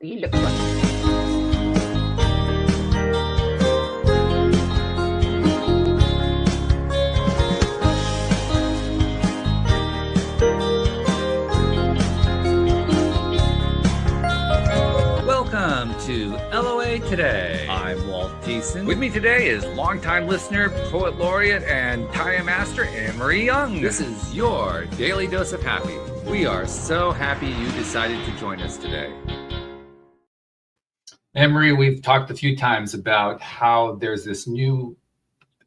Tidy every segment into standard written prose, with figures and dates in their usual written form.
you look like. Welcome to LOA Today. I'm Walt Thiessen. With me today is longtime listener, poet laureate, and Taya Master Anne-Marie Young. This is your daily dose of happy. We are so happy you decided to join us today. Anne-Marie, we've talked a few times about how there's this new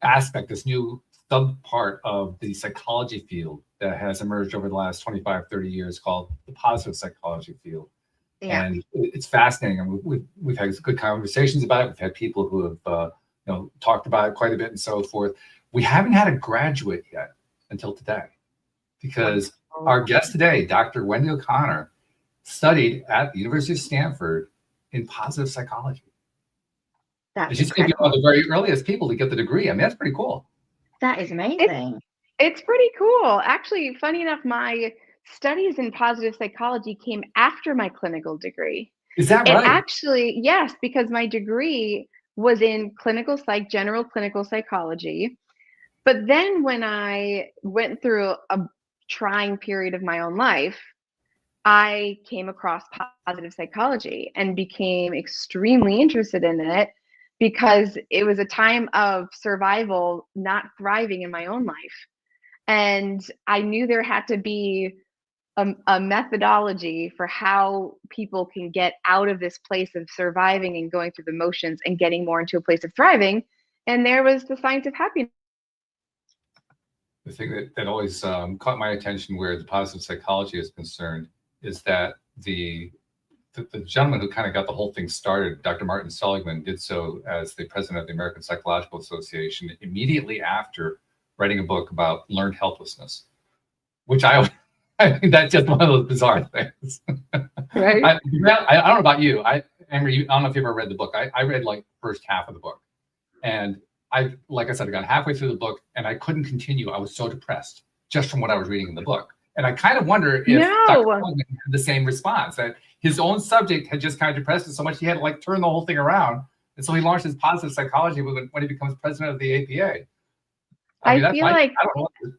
aspect, this new sub-part of the psychology field that has emerged over the last 25, 30 years called the positive psychology field. Yeah. And it's fascinating. And we've had good conversations about it. We've had people who have talked about it quite a bit and so forth. We haven't had a graduate yet until today, because our guest today, Dr. Wendy O'Connor, studied at the University of Stanford in positive psychology. And she's going to be one of the very earliest people to get the degree. I mean, that's pretty cool. That is amazing. It's pretty cool. Actually, funny enough, my studies in positive psychology came after my clinical degree. Is that right? Actually, yes, because my degree was in general clinical psychology. But then when I went through a trying period of my own life, I came across positive psychology and became extremely interested in it because it was a time of survival, not thriving in my own life. And I knew there had to be a methodology for how people can get out of this place of surviving and going through the motions and getting more into a place of thriving. And there was the science of happiness. The thing that always caught my attention where the positive psychology is concerned is that the gentleman who kind of got the whole thing started, Dr. Martin Seligman, did so as the president of the American Psychological Association immediately after writing a book about learned helplessness, which I mean, that's just one of those bizarre things. Right. I don't know about you. Anne-Marie, I don't know if you've ever read the book. I read like first half of the book. And like I said, I got halfway through the book and I couldn't continue. I was so depressed just from what I was reading in the book. And I kind of wonder if Dr. Seligman had the same response, that his own subject had just kind of depressed him so much he had to like turn the whole thing around. And so he launched his positive psychology movement when he becomes president of the APA. I feel like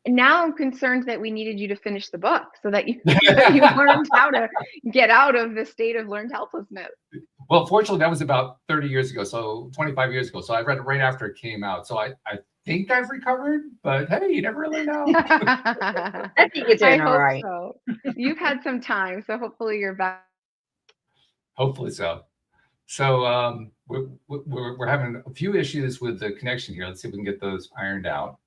now I'm concerned that we needed you to finish the book so that you learned how to get out of the state of learned helplessness. Well, fortunately, that was about 30 years ago, so 25 years ago. So I read it right after it came out. So I think I've recovered, but hey, you never really know. I think you're doing all right. So. You've had some time, so hopefully you're back. Hopefully so. So we're having a few issues with the connection here. Let's see if we can get those ironed out.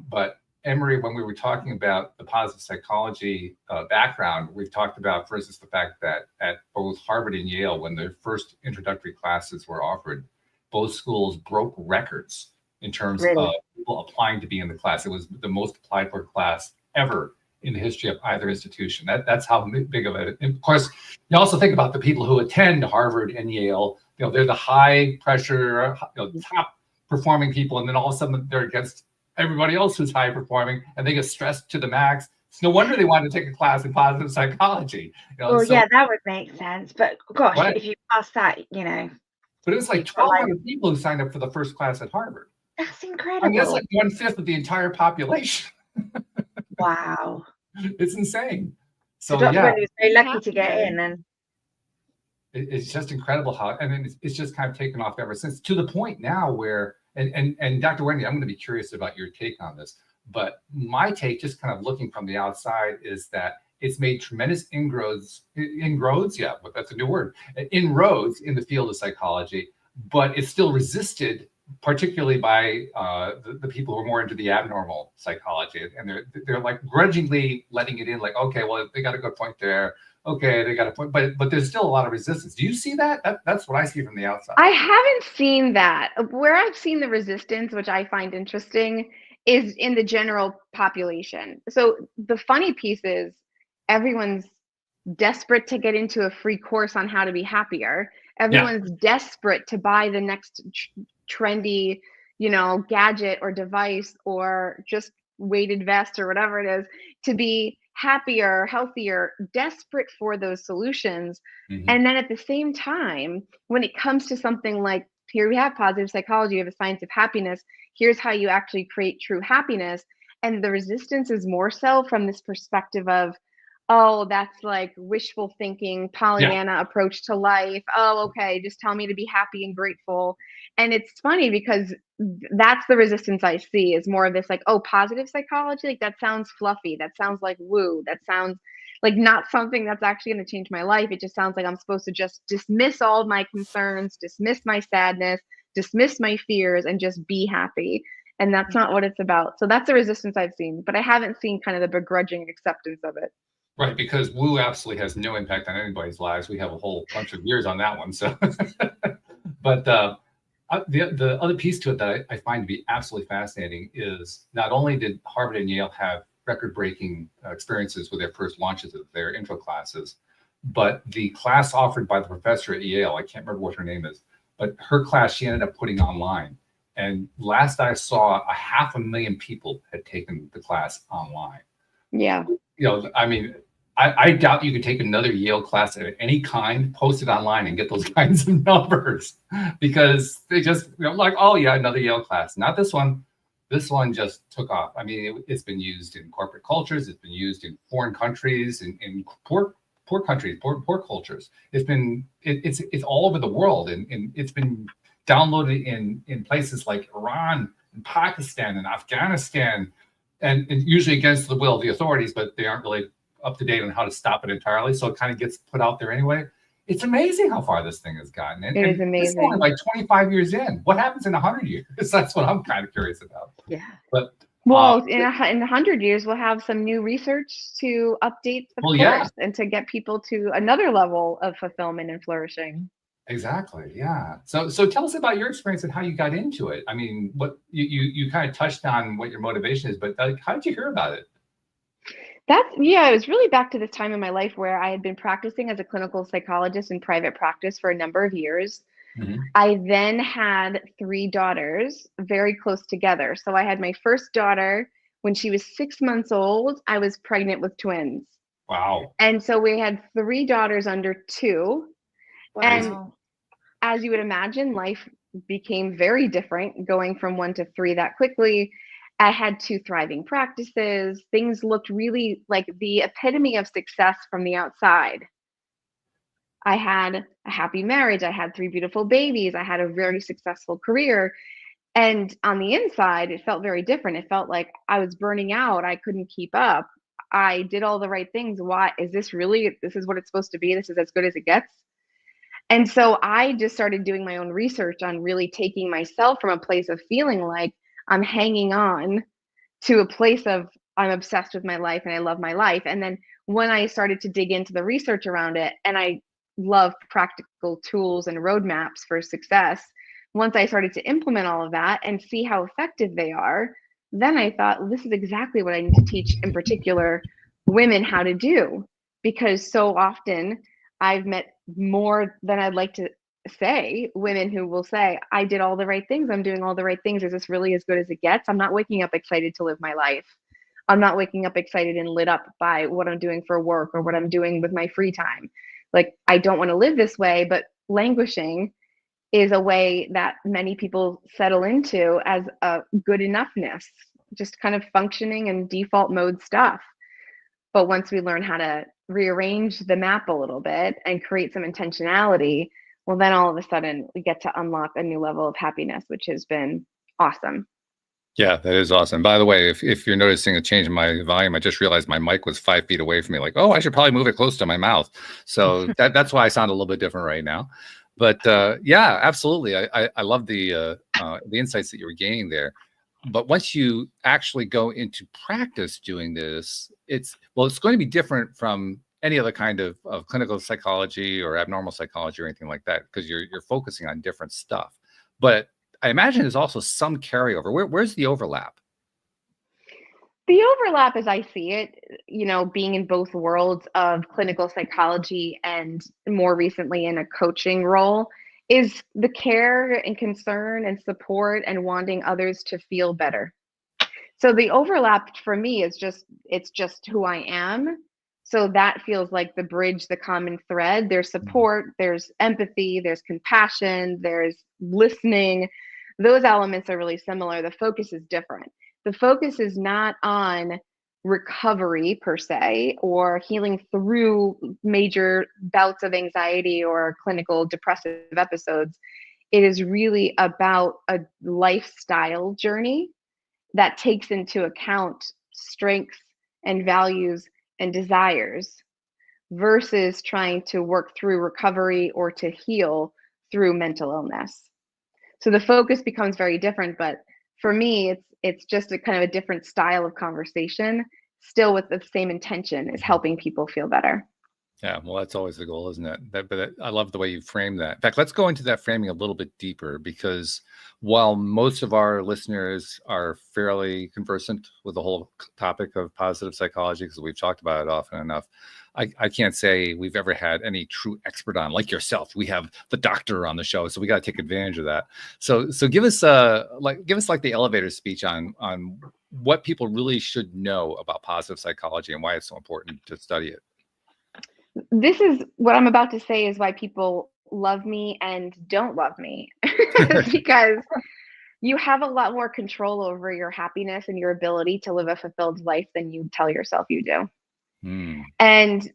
But Anne-Marie, when we were talking about the positive psychology background, we've talked about, for instance, the fact that at both Harvard and Yale, when their first introductory classes were offered, both schools broke records in terms of people applying to be in the class. It was the most applied for class ever in the history of either institution. That's how big of it. And of course, you also think about the people who attend Harvard and Yale. They're the high pressure, top performing people, and then all of a sudden they're against everybody else who's high performing, and they get stressed to the max. It's no wonder they wanted to take a class in positive psychology. Yeah, that would make sense. But gosh, if you pass that, But it was like 1,200 people who signed up for the first class at Harvard. That's incredible. I mean, that's like 1/5 of the entire population. Wow. It's insane. So Dr. Wendy was very lucky to get in, and it's just incredible how, and then it's just kind of taken off ever since, to the point now where, and Dr. Wendy, I'm going to be curious about your take on this, but my take, just kind of looking from the outside, is that it's made tremendous inroads, yeah, but that's a new word, inroads in the field of psychology, but it's still resisted, particularly by the people who are more into the abnormal psychology, and they're like grudgingly letting it in, like, okay, well, they got a good point there. Okay, they got a point, but there's still a lot of resistance. Do you see that? That's what I see from the outside. I haven't seen that. Where I've seen the resistance, which I find interesting, is in the general population. So the funny piece is everyone's desperate to get into a free course on how to be happier. Everyone's desperate to buy the next trendy, gadget or device or just weighted vest or whatever it is to be happier, healthier, desperate for those solutions. Mhm. And then at the same time, when it comes to something like, here we have positive psychology, we have a science of happiness, here's how you actually create true happiness. And the resistance is more so from this perspective of, oh, that's like wishful thinking, Yeah. Pollyanna approach to life. Oh, okay, just tell me to be happy and grateful. And it's funny because that's the resistance I see, is more of this like, oh, positive psychology, like that sounds fluffy. That sounds like woo. That sounds like not something that's actually going to change my life. It just sounds like I'm supposed to just dismiss all of my concerns, dismiss my sadness, dismiss my fears, and just be happy. And that's not what it's about. So that's the resistance I've seen, but I haven't seen kind of the begrudging acceptance of it. Right, because woo absolutely has no impact on anybody's lives. We have a whole bunch of years on that one. So, but the other piece to it that I find to be absolutely fascinating is not only did Harvard and Yale have record-breaking experiences with their first launches of their intro classes, but the class offered by the professor at Yale, I can't remember what her name is, but her class she ended up putting online. And last I saw, 500,000 people had taken the class online. Yeah. You know, I mean, I doubt you could take another Yale class of any kind, post it online, and get those kinds of numbers, because they just, you know, like, oh yeah, another Yale class. Not this one. This one just took off. I mean, it's been used in corporate cultures. It's been used in foreign countries, in poor countries, poor cultures. It's all over the world, and it's been downloaded in places like Iran and Pakistan and Afghanistan, and usually against the will of the authorities, but they aren't really up to date on how to stop it entirely. So it kind of gets put out there anyway. It's amazing how far this thing has gotten. And It is amazing. It's only like 25 years in. What happens in 100 years? That's what I'm kind of curious about. Yeah. But well, in 100 years, we'll have some new research to update the course, yeah, and to get people to another level of fulfillment and flourishing. Exactly. Yeah. So tell us about your experience and how you got into it. I mean, what you kind of touched on what your motivation is, but how did you hear about it? It was really back to this time in my life where I had been practicing as a clinical psychologist in private practice for a number of years. Mm-hmm. I then had 3 daughters very close together. So I had my first daughter when she was 6 months old. I was pregnant with twins. Wow. And so we had 3 daughters under 2. Wow. And as you would imagine, life became very different going from 1 to 3 that quickly. I had 2 thriving practices. Things looked really like the epitome of success from the outside. I had a happy marriage. I had 3 beautiful babies. I had a very successful career. And on the inside, it felt very different. It felt like I was burning out. I couldn't keep up. I did all the right things. Why is this is what it's supposed to be? This is as good as it gets. And so I just started doing my own research on really taking myself from a place of feeling like I'm hanging on to a place of I'm obsessed with my life and I love my life. And then when I started to dig into the research around it, and I love practical tools and roadmaps for success, once I started to implement all of that and see how effective they are, then I thought, this is exactly what I need to teach, in particular, women how to do. Because so often I've met more than I'd like to say, women who will say, I did all the right things. I'm doing all the right things. Is this really as good as it gets? I'm not waking up excited to live my life. I'm not waking up excited and lit up by what I'm doing for work or what I'm doing with my free time. Like, I don't want to live this way, but languishing is a way that many people settle into as a good enoughness, just kind of functioning in default mode stuff. But once we learn how to rearrange the map a little bit and create some intentionality, well, then all of a sudden we get to unlock a new level of happiness, which has been awesome. Yeah, that is awesome. By the way, if you're noticing a change in my volume, I just realized my mic was 5 feet away from me. Like, oh, I should probably move it close to my mouth. So that's why I sound a little bit different right now. But yeah, absolutely. I love the insights that you were gaining there. But once you actually go into practice doing this, it's going to be different from any other kind of clinical psychology or abnormal psychology or anything like that, because you're focusing on different stuff. But I imagine there's also some carryover. Where's the overlap? The overlap, as I see it, being in both worlds of clinical psychology and more recently in a coaching role, is the care and concern and support and wanting others to feel better. So the overlap for me is it's just who I am. So that feels like the bridge, the common thread. There's support, there's empathy, there's compassion, there's listening. Those elements are really similar. The focus is different. The focus is not on recovery per se, or healing through major bouts of anxiety or clinical depressive episodes. It is really about a lifestyle journey that takes into account strengths and values and desires, versus trying to work through recovery or to heal through mental illness. So the focus becomes very different, but for me, it's just a kind of a different style of conversation, still with the same intention, is helping people feel better. Yeah, well, that's always the goal, isn't it? But I love the way you frame that. In fact, let's go into that framing a little bit deeper, because while most of our listeners are fairly conversant with the whole topic of positive psychology, because we've talked about it often enough, I can't say we've ever had any true expert on, like yourself. We have the doctor on the show, so we got to take advantage of that. So give us like the elevator speech on what people really should know about positive psychology and why it's so important to study it. This is what I'm about to say is why people love me and don't love me. Because you have a lot more control over your happiness and your ability to live a fulfilled life than you tell yourself you do. And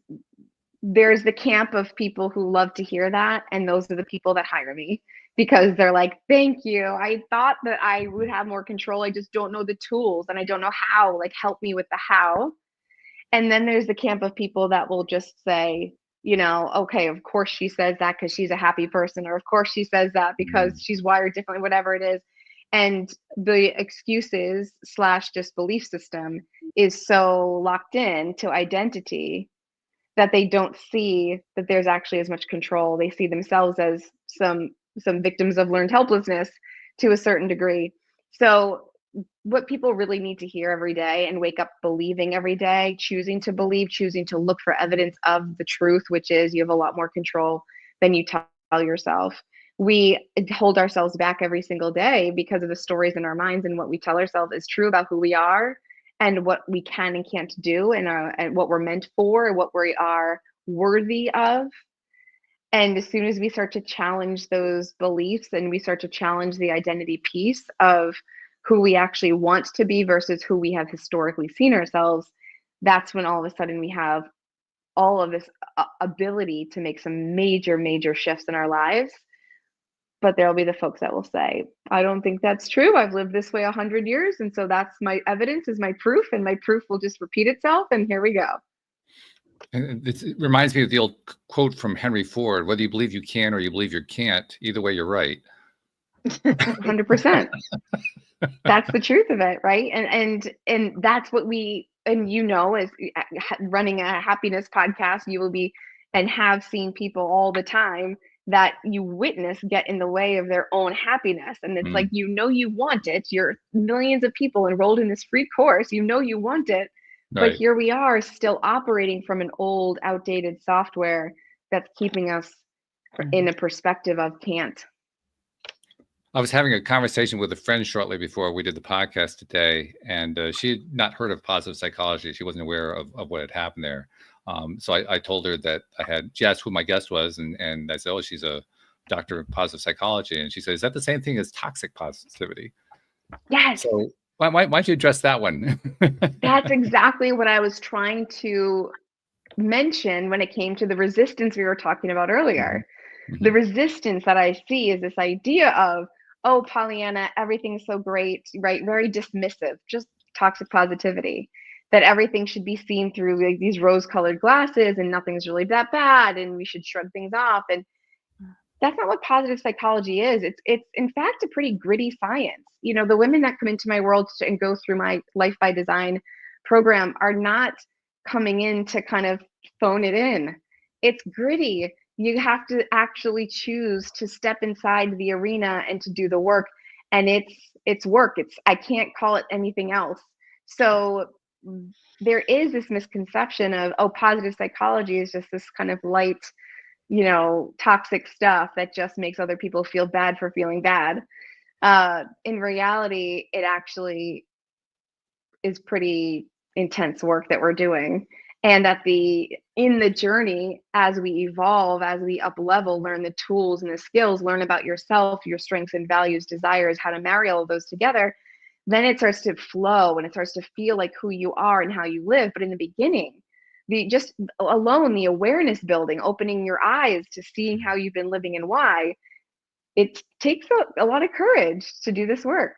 there's the camp of people who love to hear that, and those are the people that hire me, because they're like, thank you, I thought that I would have more control, I just don't know the tools and I don't know how, like, help me with the how. And then there's the camp of people that will just say, you know, okay, of course she says that because she's a happy person, or of course she says that because she's wired differently, whatever it is. And the excuses / just belief system is so locked in to identity that they don't see that there's actually as much control. They see themselves as some victims of learned helplessness to a certain degree. So what people really need to hear every day and wake up believing every day, choosing to believe, choosing to look for evidence of the truth, which is you have a lot more control than you tell yourself. We hold ourselves back every single day because of the stories in our minds, and what we tell ourselves is true about who we are and what we can and can't do, and what we're meant for, and what we are worthy of. And as soon as we start to challenge those beliefs and we start to challenge the identity piece of who we actually want to be versus who we have historically seen ourselves, that's when all of a sudden we have all of this ability to make some major, major shifts in our lives. But there'll be the folks that will say, I don't think that's true. I've lived this way 100 years. And so that's my evidence, is my proof, and my proof will just repeat itself. And here we go. And it reminds me of the old quote from Henry Ford: whether you believe you can or you believe you can't, either way, you're right. 100%. That's the truth of it, right? And that's what we, and as running a happiness podcast, you will be and have seen people all the time that you witness get in the way of their own happiness. And it's like, you want it. You're millions of people enrolled in this free course. You want it. Right. But here we are still operating from an old, outdated software that's keeping us in a perspective of can't. I was having a conversation with a friend shortly before we did the podcast today, and she had not heard of positive psychology. She wasn't aware of what had happened there. So I told her that she asked who my guest was, and I said, oh, she's a doctor of positive psychology. And she said, is that the same thing as toxic positivity? Yes. So why don't you address that one? That's exactly what I was trying to mention when it came to the resistance we were talking about earlier. Mm-hmm. The resistance that I see is this idea of, oh, Pollyanna, everything's so great, right? Very dismissive, just toxic positivity, that everything should be seen through like these rose-colored glasses and nothing's really that bad and we should shrug things off. And that's not what positive psychology is. It's in fact a pretty gritty science. The women that come into my world and go through my Life by Design program are not coming in to kind of phone it in. It's gritty. You have to actually choose to step inside the arena and to do the work. And it's work. I can't call it anything else. So there is this misconception of, oh, positive psychology is just this kind of light, toxic stuff that just makes other people feel bad for feeling bad. In reality, it actually is pretty intense work that we're doing. And that in the journey, as we evolve, as we up level, learn the tools and the skills, learn about yourself, your strengths and values, desires, how to marry all of those together, then it starts to flow and it starts to feel like who you are and how you live. But in the beginning, just alone, the awareness building, opening your eyes to seeing how you've been living and why, it takes a lot of courage to do this work.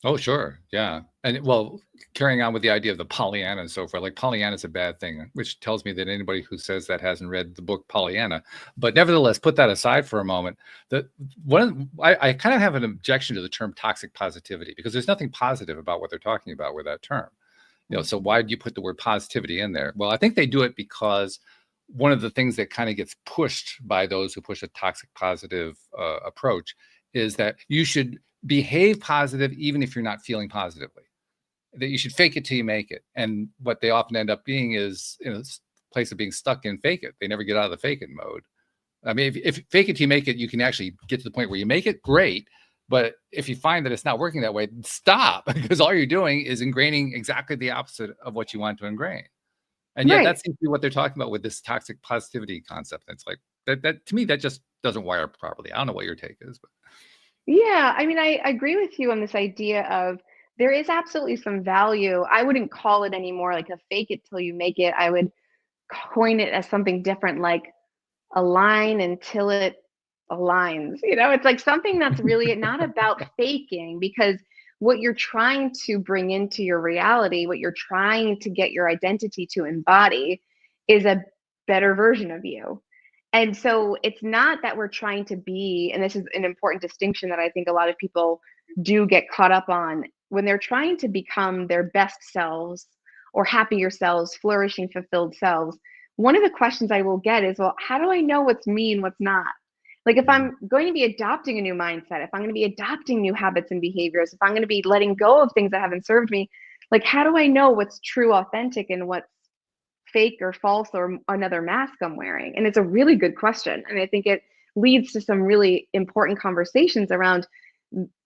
Oh, sure. Yeah. And well, carrying on with the idea of the Pollyanna and so forth, like Pollyanna is a bad thing, which tells me that anybody who says that hasn't read the book Pollyanna. But nevertheless, put that aside for a moment. I kind of have an objection to the term toxic positivity because there's nothing positive about what they're talking about with that term. So why do you put the word positivity in there? Well, I think they do it because one of the things that kind of gets pushed by those who push a toxic positive approach is that you should behave positive even if you're not feeling positively, that you should fake it till you make it. And what they often end up being is in a place of being stuck in fake it. They never get out of the fake it mode. I mean, if fake it till you make it, you can actually get to the point where you make it, great. But if you find that it's not working that way, stop, because all you're doing is ingraining exactly the opposite of what you want to ingrain. And yet that seems to be what they're talking about with this toxic positivity concept. It's like that to me, that just doesn't wire properly. I don't know what your take is, but Yeah, I mean, I agree with you on this idea of there is absolutely some value. I wouldn't call it anymore like a fake it till you make it. I would coin it as something different, like align until it aligns. It's like something that's really not about faking, because what you're trying to bring into your reality, what you're trying to get your identity to embody, is a better version of you. And so it's not that we're trying to be, and this is an important distinction that I think a lot of people do get caught up on, when they're trying to become their best selves or happier selves, flourishing, fulfilled selves. One of the questions I will get is, well, how do I know what's me and what's not? Like if I'm going to be adopting a new mindset, if I'm going to be adopting new habits and behaviors, if I'm going to be letting go of things that haven't served me, like how do I know what's true, authentic, and what's fake or false or another mask I'm wearing? And it's a really good question. And I think it leads to some really important conversations around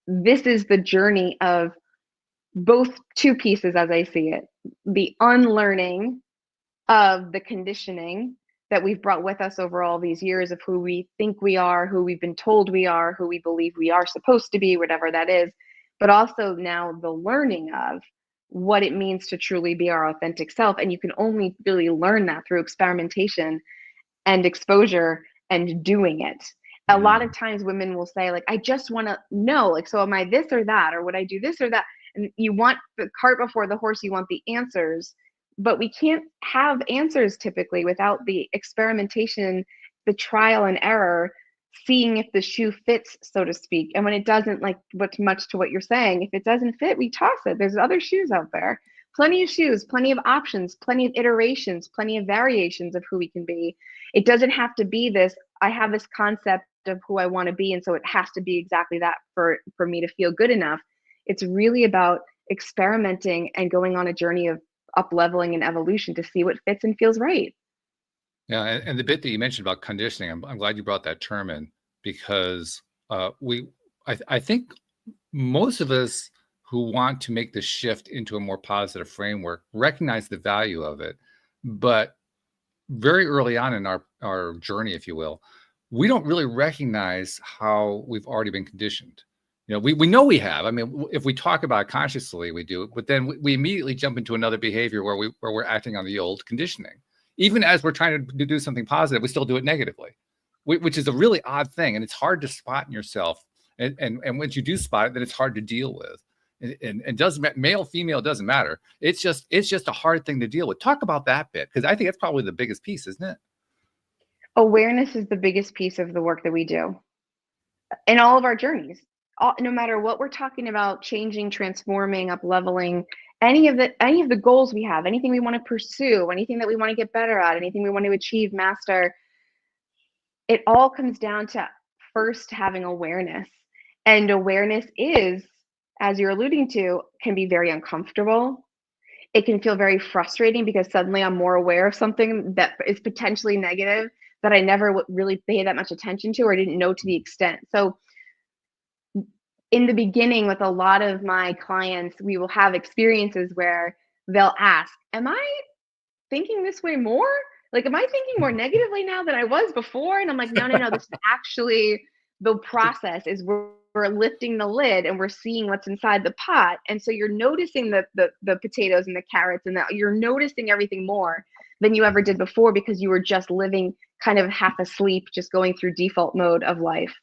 this is the journey of both two pieces as I see it. The unlearning of the conditioning that we've brought with us over all these years of who we think we are, who we've been told we are, who we believe we are supposed to be, whatever that is, but also now the learning of what it means to truly be our authentic self. And you can only really learn that through experimentation and exposure and doing it. A lot of times women will say, like, I just want to know, like, so am I this or that, or would I do this or that? And you want the cart before the horse, you want the answers, but we can't have answers typically without the experimentation, the trial and error, seeing if the shoe fits, so to speak. And when it doesn't, like what's much to what you're saying, if it doesn't fit, we toss it. There's other shoes out there, plenty of shoes, plenty of options, plenty of iterations, plenty of variations of who we can be. It doesn't have to be this, I have this concept of who I want to be, and so it has to be exactly that for me to feel good enough. It's really about experimenting and going on a journey of up-leveling and evolution to see what fits and feels right. Yeah, and the bit that you mentioned about conditioning, I'm glad you brought that term in, because I think most of us who want to make the shift into a more positive framework recognize the value of it, but very early on in our journey, if you will, we don't really recognize how we've already been conditioned. We know we have. I mean, if we talk about it consciously, we do, but then we immediately jump into another behavior where we're acting on the old conditioning. Even as we're trying to do something positive, we still do it negatively, which is a really odd thing. And it's hard to spot in yourself. And once you do spot it, then it's hard to deal with. And doesn't male, female, doesn't matter. It's just a hard thing to deal with. Talk about that bit, because I think that's probably the biggest piece, isn't it? Awareness is the biggest piece of the work that we do in all of our journeys. No matter what we're talking about, changing, transforming, up-leveling, any of the goals we have, anything we want to pursue, anything that we want to get better at, anything we want to achieve, master, it all comes down to first having awareness. And awareness is, as you're alluding to, can be very uncomfortable. It can feel very frustrating because suddenly I'm more aware of something that is potentially negative that I never really paid that much attention to or didn't know to the extent. So in the beginning with a lot of my clients, we will have experiences where they'll ask, am I thinking this way more? Like, am I thinking more negatively now than I was before? And I'm like, no, this is actually the process is we're lifting the lid and we're seeing what's inside the pot. And so you're noticing the potatoes and the carrots and you're noticing everything more than you ever did before because you were just living kind of half asleep, just going through default mode of life.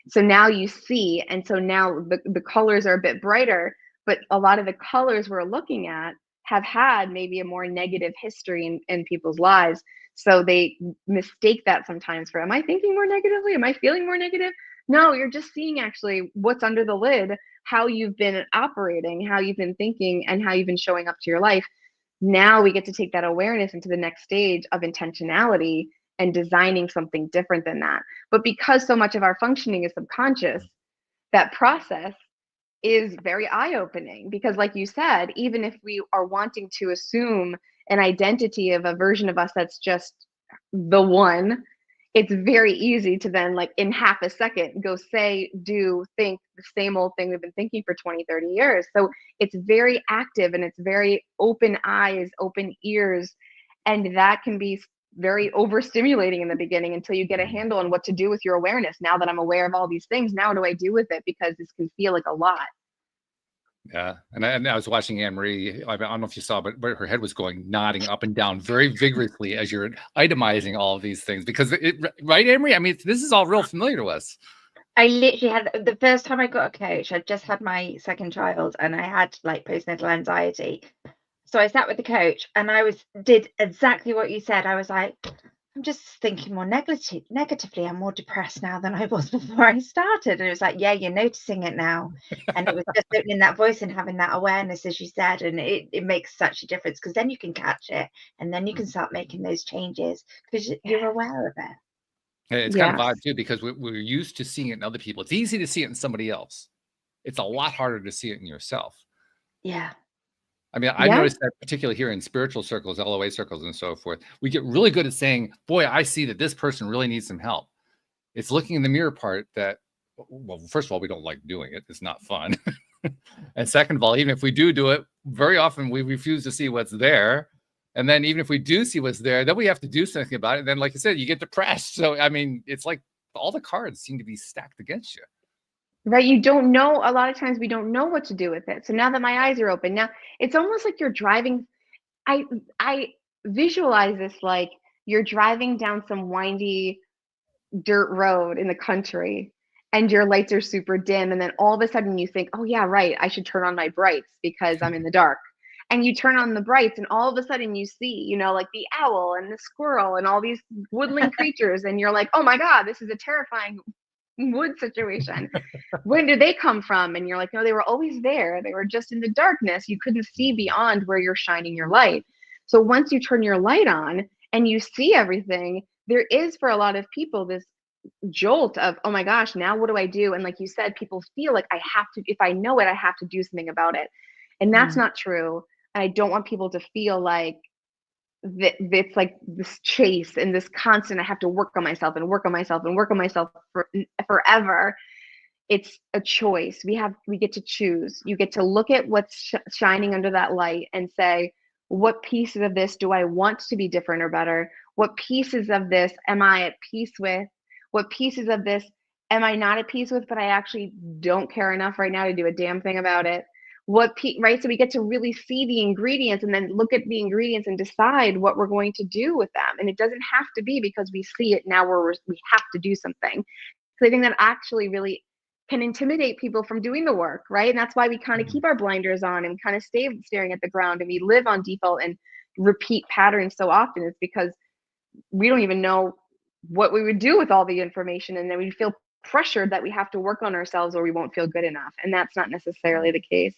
So now you see, and so now the colors are a bit brighter, but a lot of the colors we're looking at have had maybe a more negative history in people's lives. So they mistake that sometimes for, am I thinking more negatively? Am I feeling more negative? No, you're just seeing actually what's under the lid, how you've been operating, how you've been thinking, and how you've been showing up to your life. Now we get to take that awareness into the next stage of intentionality and designing something different than that. But because so much of our functioning is subconscious, that process is very eye-opening because, like you said, even if we are wanting to assume an identity of a version of us that's just the one, it's very easy to then, like, in half a second go say, do, think the same old thing we've been thinking for 20, 30 years. So it's very active and it's very open eyes, open ears, and that can be very overstimulating in the beginning until you get a handle on what to do with your awareness. Now that I'm aware of all these things, now what do I do with it? Because this can feel like a lot. Yeah. And I was watching Anne-Marie. I don't know if you saw, but her head was going nodding up and down very vigorously as you're itemizing all of these things because right, Anne-Marie? I mean, this is all real familiar to us. I literally had the first time I got a coach, I just had my second child and I had like postnatal anxiety. So I sat with the coach and I did exactly what you said. I was like, I'm just thinking more negatively. I'm more depressed now than I was before I started. And it was like, yeah, you're noticing it now. And it was just opening that voice and having that awareness, as you said. And it makes such a difference because then you can catch it and then you can start making those changes because you're aware of it. It's kind of odd too, because we're used to seeing it in other people. It's easy to see it in somebody else. It's a lot harder to see it in yourself. Yeah. I mean, I noticed that particularly here in spiritual circles, LOA circles and so forth, we get really good at saying, boy, I see that this person really needs some help. It's looking in the mirror part that, well, first of all, we don't like doing it. It's not fun. And second of all, even if we do it, very often we refuse to see what's there. And then even if we do see what's there, then we have to do something about it. And then, like I said, you get depressed. So, I mean, it's like all the cards seem to be stacked against you. Right. You don't know. A lot of times we don't know what to do with it. So now that my eyes are open, now it's almost like you're driving. I visualize this like you're driving down some windy dirt road in the country and your lights are super dim. And then all of a sudden you think, oh, yeah, right, I should turn on my brights because I'm in the dark. And you turn on the brights and all of a sudden you see, you know, like the owl and the squirrel and all these woodland creatures. And you're like, oh, my God, this is a terrifying wood situation. When did they come from? And you're like, no, they were always there. They were just in the darkness. You couldn't see beyond where you're shining your light. So once you turn your light on and you see everything, there is for a lot of people this jolt of, oh my gosh, now what do I do? And like you said, people feel like I have to, if I know it, I have to do something about it. And that's not true. And I don't want people to feel like it's like this chase and this constant, I have to work on myself and work on myself and work on myself forever. It's a choice. We get to choose. You get to look at what's shining under that light and say, what pieces of this do I want to be different or better? What pieces of this am I at peace with? What pieces of this am I not at peace with, but I actually don't care enough right now to do a damn thing about it? Right? So we get to really see the ingredients and then look at the ingredients and decide what we're going to do with them. And it doesn't have to be because we see it now we have to do something. So I think that actually really can intimidate people from doing the work, right? And that's why we kind of keep our blinders on and kind of stay staring at the ground and we live on default and repeat patterns so often. It's because we don't even know what we would do with all the information. And then we feel pressured that we have to work on ourselves or we won't feel good enough. And that's not necessarily the case.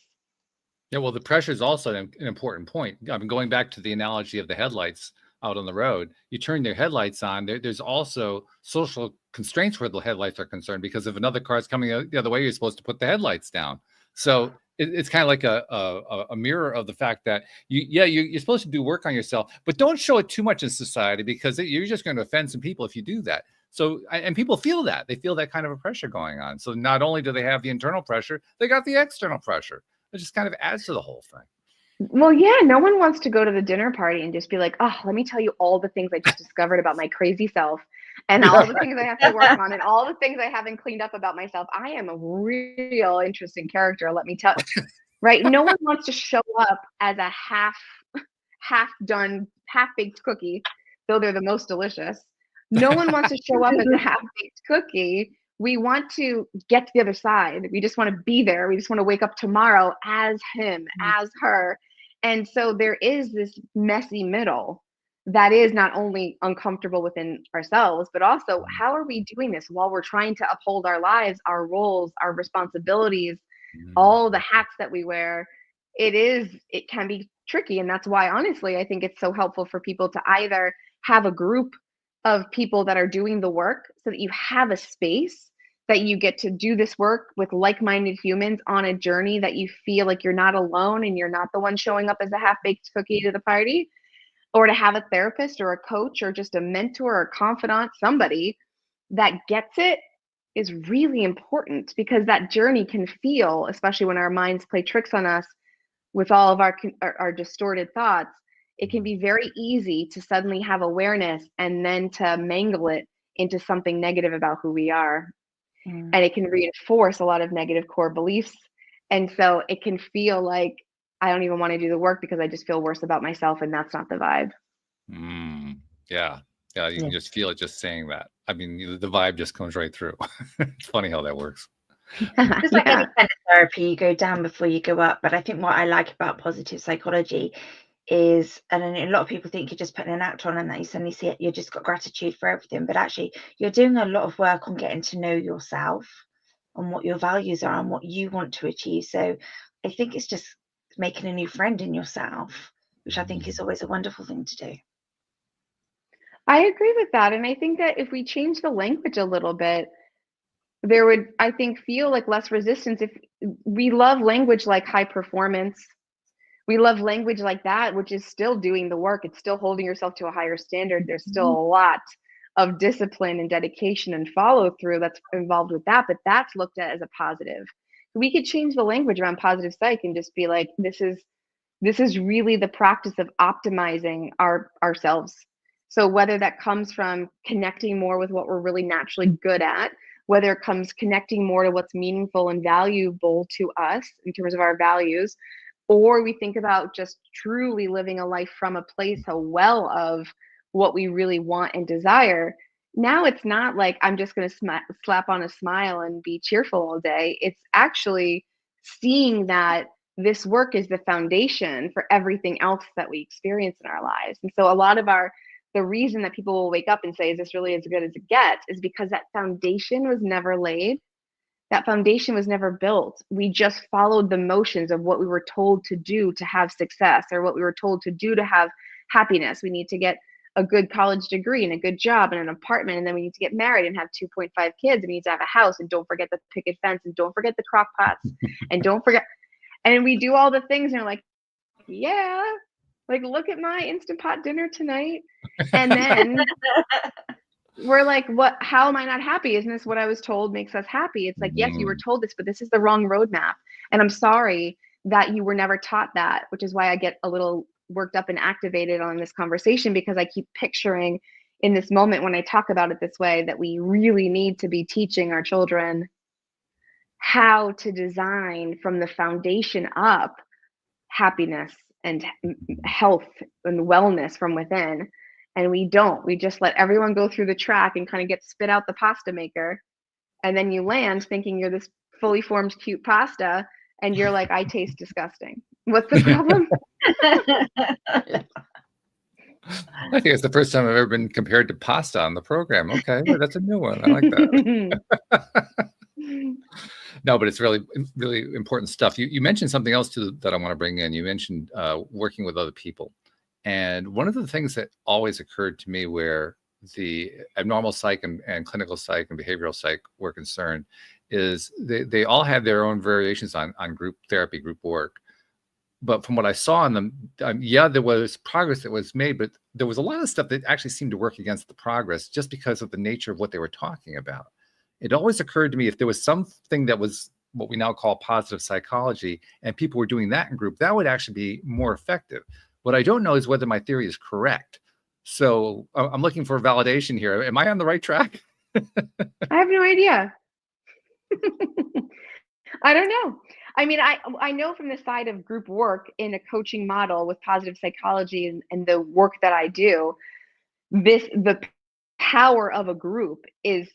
Yeah, well, the pressure is also an important point. I mean, going back to the analogy of the headlights out on the road, you turn your headlights on. There's also social constraints where the headlights are concerned because if another car is coming the other way, you're supposed to put the headlights down. So it's kind of like a mirror of the fact that you're supposed to do work on yourself, but don't show it too much in society because you're just going to offend some people if you do that. So, and people feel that. They feel that kind of a pressure going on. So not only do they have the internal pressure, they got the external pressure. It just kind of adds to the whole thing. Well, yeah, no one wants to go to the dinner party and just be like, oh, let me tell you all the things I just discovered about my crazy self and all the things I have to work on and all the things I haven't cleaned up about myself. I am a real interesting character, let me tell you. Right? No one wants to show up as a half-done, half-baked cookie, though they're the most delicious. No one wants to show up as a half-baked cookie. We want to get to the other side. We just want to be there. We just want to wake up tomorrow as him, as her. And so there is this messy middle that is not only uncomfortable within ourselves, but also how are we doing this while we're trying to uphold our lives, our roles, our responsibilities, all the hats that we wear. It can be tricky. And that's why, honestly, I think it's so helpful for people to either have a group of people that are doing the work so that you have a space that you get to do this work with like-minded humans on a journey that you feel like you're not alone and you're not the one showing up as a half-baked cookie to the party, or to have a therapist or a coach or just a mentor or a confidant, somebody that gets it, is really important, because that journey can feel, especially when our minds play tricks on us with all of our distorted thoughts, it can be very easy to suddenly have awareness and then to mangle it into something negative about who we are. And it can reinforce a lot of negative core beliefs. And so it can feel like I don't even want to do the work because I just feel worse about myself, and that's not the vibe. Yeah. Yeah, you can just feel it just saying that. I mean, the vibe just comes right through. It's funny how that works. Just like any kind of therapy, you go down before you go up. But I think what I like about positive psychology is, and a lot of people think you're just putting an act on and that you suddenly see it, you just got gratitude for everything, but actually you're doing a lot of work on getting to know yourself and what your values are and what you want to achieve. So I think it's just making a new friend in yourself, which I think is always a wonderful thing to do. I agree with that. And I think that if we change the language a little bit, there would, I think, feel like less resistance. If we love language like high performance, we love language like that, which is still doing the work. It's still holding yourself to a higher standard. There's still a lot of discipline and dedication and follow through that's involved with that, but that's looked at as a positive. We could change the language around positive psych and just be like, this is really the practice of optimizing ourselves. So whether that comes from connecting more with what we're really naturally good at, whether it comes connecting more to what's meaningful and valuable to us in terms of our values, or we think about just truly living a life from a place, a well of what we really want and desire. Now it's not like I'm just going to slap on a smile and be cheerful all day. It's actually seeing that this work is the foundation for everything else that we experience in our lives. And so a lot of the reason that people will wake up and say, is this really as good as it gets, is because that foundation was never laid. That foundation was never built. We just followed the motions of what we were told to do to have success, or what we were told to do to have happiness. We need to get a good college degree and a good job and an apartment, and then we need to get married and have 2.5 kids, and we need to have a house, and don't forget the picket fence, and don't forget the crock pots, and don't forget. And we do all the things, and you're like, yeah, like, look at my Instant Pot dinner tonight. And then we're like, what? How am I not happy? Isn't this what I was told makes us happy? It's like, yes, you were told this, but this is the wrong roadmap. And I'm sorry that you were never taught that, which is why I get a little worked up and activated on this conversation, because I keep picturing in this moment when I talk about it this way, that we really need to be teaching our children how to design from the foundation up happiness and health and wellness from within. And we don't. We just let everyone go through the track and kind of get spit out the pasta maker. And then you land thinking you're this fully formed, cute pasta. And you're like, I taste disgusting. What's the problem? I think it's the first time I've ever been compared to pasta on the program. Okay, well, that's a new one. I like that. No, but it's really, really important stuff. You mentioned something else too that I want to bring in. You mentioned working with other people. And one of the things that always occurred to me where the abnormal psych and clinical psych and behavioral psych were concerned is they all have their own variations on group therapy, group work. but from what I saw in them, yeah, there was progress that was made, but there was a lot of stuff that actually seemed to work against the progress just because of the nature of what they were talking about. It always occurred to me if there was something that was what we now call positive psychology and people were doing that in group, that would actually be more effective. What I don't know is whether my theory is correct. So I'm looking for validation here. Am I on the right track? I have no idea. I don't know. I mean, I know from the side of group work in a coaching model with positive psychology and the work that I do, the power of a group is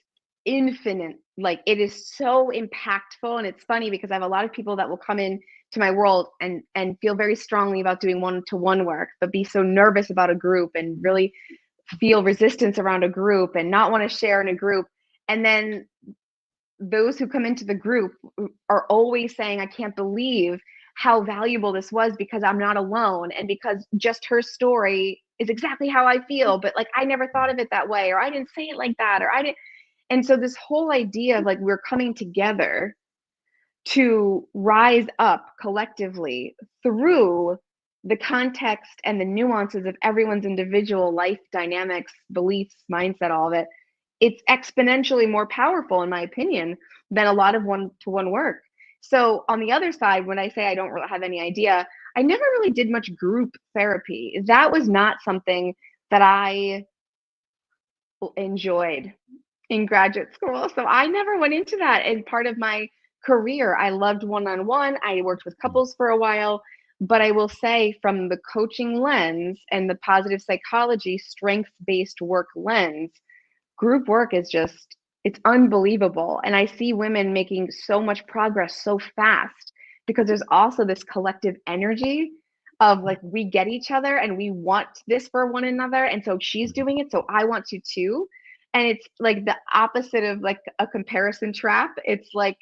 infinite. Like, it is so impactful. And it's funny because I have a lot of people that will come in to my world and feel very strongly about doing one-to-one work, but be so nervous about a group and really feel resistance around a group and not want to share in a group. And then those who come into the group are always saying, I can't believe how valuable this was because I'm not alone. And because just her story is exactly how I feel, but like, I never thought of it that way, or I didn't say it like that, or I didn't. And so this whole idea of like, we're coming together to rise up collectively through the context and the nuances of everyone's individual life dynamics, beliefs, mindset, all of it, it's exponentially more powerful, in my opinion, than a lot of one-to-one work. So on the other side, when I say I don't really have any idea, I never really did much group therapy. That was not something that I enjoyed in graduate school. So I never went into that. And part of my career, I loved one-on-one. I worked with couples for a while. But I will say, from the coaching lens and the positive psychology, strengths-based work lens, group work is just, it's unbelievable. And I see women making so much progress so fast because there's also this collective energy of like, we get each other and we want this for one another. And so she's doing it, so I want to too. And it's like the opposite of like a comparison trap. It's like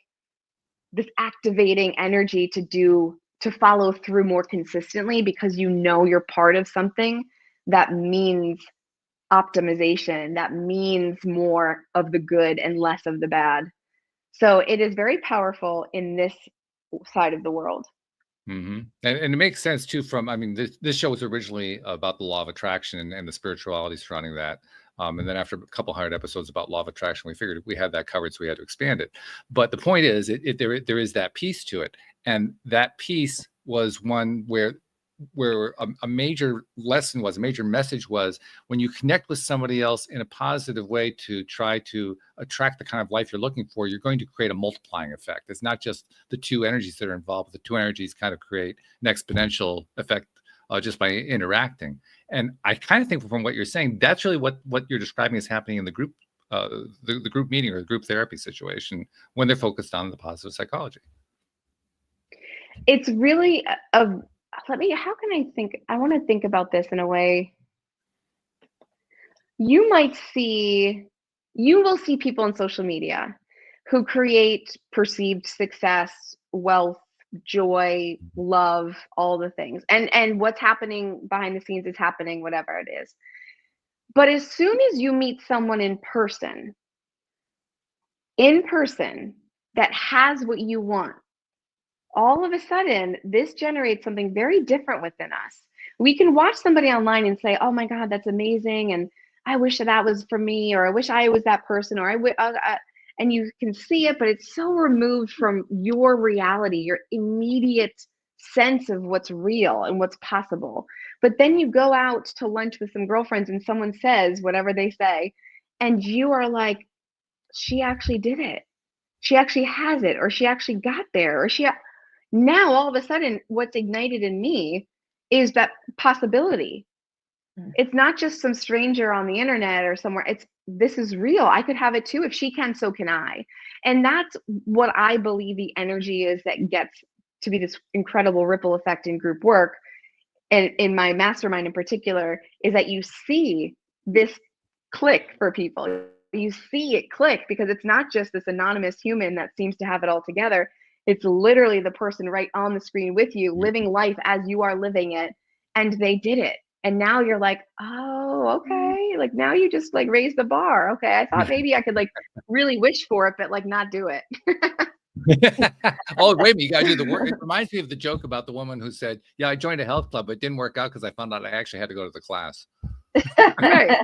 this activating energy to follow through more consistently because you know you're part of something that means optimization, that means more of the good and less of the bad. So it is very powerful in this side of the world. Mm-hmm. And it makes sense too I mean, this show was originally about the law of attraction and the spirituality surrounding that. And then after a couple hundred episodes about law of attraction, we figured we had that covered, so we had to expand it. But the point is, there is that piece to it. And that piece was one where a major lesson was, a major message was, when you connect with somebody else in a positive way to try to attract the kind of life you're looking for, you're going to create a multiplying effect. It's not just the two energies that are involved, but the two energies kind of create an exponential effect just by interacting. And I kind of think from what you're saying, that's really what you're describing is happening in the group, the group meeting or the group therapy situation when they're focused on the positive psychology. It's really how can I think? I want to think about this in a way. You will see people on social media who create perceived success, wealth, joy, love, all the things. And what's happening behind the scenes is happening, whatever it is. But as soon as you meet someone in person that has what you want, all of a sudden, this generates something very different within us. We can watch somebody online and say, oh my God, that's amazing. And I wish that was for me, or I wish I was that person, or and you can see it, but it's so removed from your reality, your immediate sense of what's real and what's possible. But then you go out to lunch with some girlfriends and someone says whatever they say, and you are like, she actually did it. She actually has it, or she actually got there, or now all of a sudden what's ignited in me is that possibility. It's not just some stranger on the internet or somewhere. This is real. I could have it too. If she can, so can I. And that's what I believe the energy is that gets to be this incredible ripple effect in group work. And in my mastermind in particular, is that you see this click for people. You see it click because it's not just this anonymous human that seems to have it all together. It's literally the person right on the screen with you, living life as you are living it, and they did it. And now you're like, oh, okay. Like, now you just like raise the bar. Okay, I thought maybe I could like really wish for it, but like not do it. Oh, wait a minute, you gotta do the work. It reminds me of the joke about the woman who said, yeah, I joined a health club, but it didn't work out because I found out I actually had to go to the class. Right.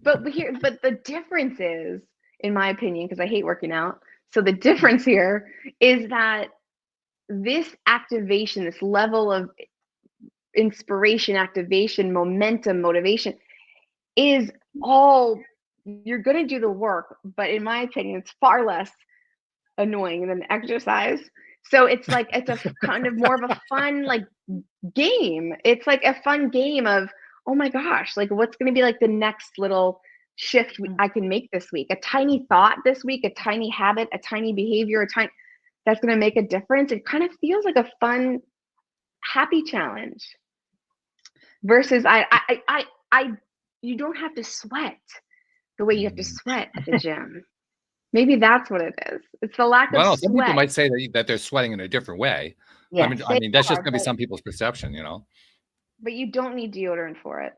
But the difference is, in my opinion, because I hate working out, so the difference here is that this activation, this level of inspiration, activation, momentum, motivation is all, you're going to do the work, but in my opinion, it's far less annoying than exercise. So it's like, it's a kind of more of a fun, like, game. It's like a fun game of, oh my gosh, like, what's going to be like the next little shift I can make this week? A tiny thought this week, a tiny habit, a tiny behavior, that's going to make a difference. It kind of feels like a fun, happy challenge versus you don't have to sweat the way you have to sweat at the gym. Maybe that's what it is. It's the lack of sweat. Some people might say that they're sweating in a different way. Yeah, I mean, that's just going to be some people's perception, you know. But you don't need deodorant for it.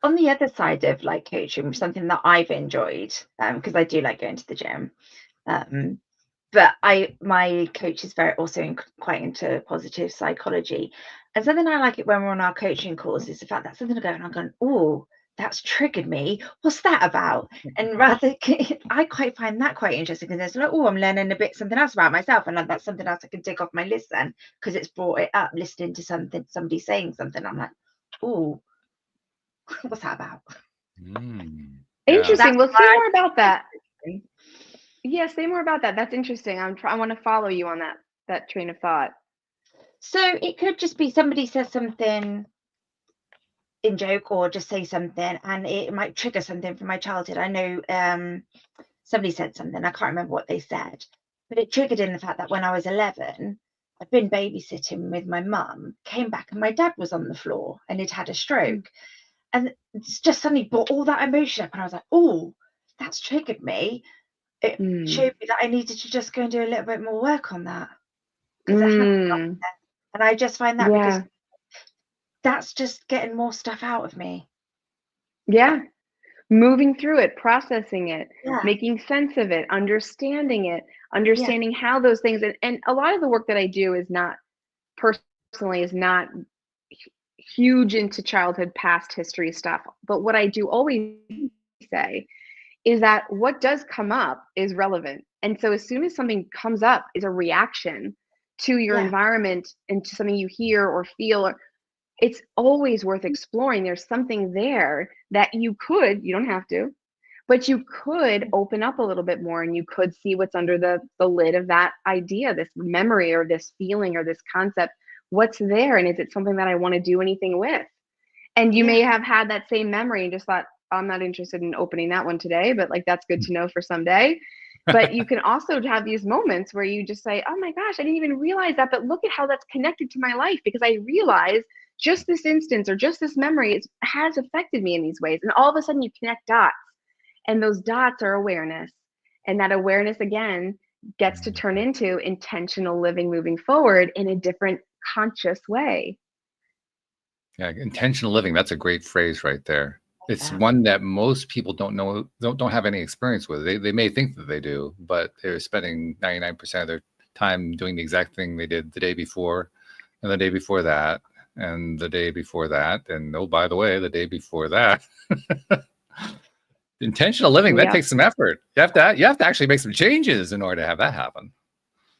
On the other side of like coaching, something that I've enjoyed, because I do like going to the gym, but my coach is also quite into positive psychology, and something I like it when we're on our coaching calls is the fact that something will go and I'm going, oh, that's triggered me. What's that about? And rather, I quite find that quite interesting because it's like, oh, I'm learning something else about myself, and that's something else I can take off my list then because it's brought it up, listening to somebody saying something. I'm like, oh, what's that about? Interesting. We'll say more about that. Yeah, say more about that. That's interesting. I want to follow you on that train of thought. So it could just be somebody says something in joke or just say something and it might trigger something from my childhood. I know somebody said something, I can't remember what they said, but it triggered in the fact that when I was 11, I'd been babysitting with my mum, came back and my dad was on the floor and he'd had a stroke. And it's just suddenly brought all that emotion up and I was like, oh, that's triggered me. It showed me that I needed to just go and do a little bit more work on that. And I just find that because that's just getting more stuff out of me. Yeah. Moving through it, processing it, making sense of it, understanding how those things, and a lot of the work that I do is not huge into childhood past history stuff. But what I do always say is that what does come up is relevant. And so as soon as something comes up is a reaction to your environment and to something you hear or feel, it's always worth exploring. There's something there that you don't have to, but you could open up a little bit more and you could see what's under the lid of that idea, this memory or this feeling or this concept. What's there? And is it something that I want to do anything with? And you may have had that same memory and just thought, I'm not interested in opening that one today, but like, that's good to know for someday. But you can also have these moments where you just say, oh my gosh, I didn't even realize that, but look at how that's connected to my life because I realize just this instance or just this memory has affected me in these ways. And all of a sudden you connect dots, and those dots are awareness. And that awareness again gets to turn into intentional living moving forward in a different conscious way. Yeah, intentional living. That's a great phrase right there. It's one that most people don't have any experience with. They may think that they do, but they're spending 99% of their time doing the exact thing they did the day before, and the day before that, and the day before that, and oh, by the way, the day before that. Intentional living, that takes some effort. You have to actually make some changes in order to have that happen.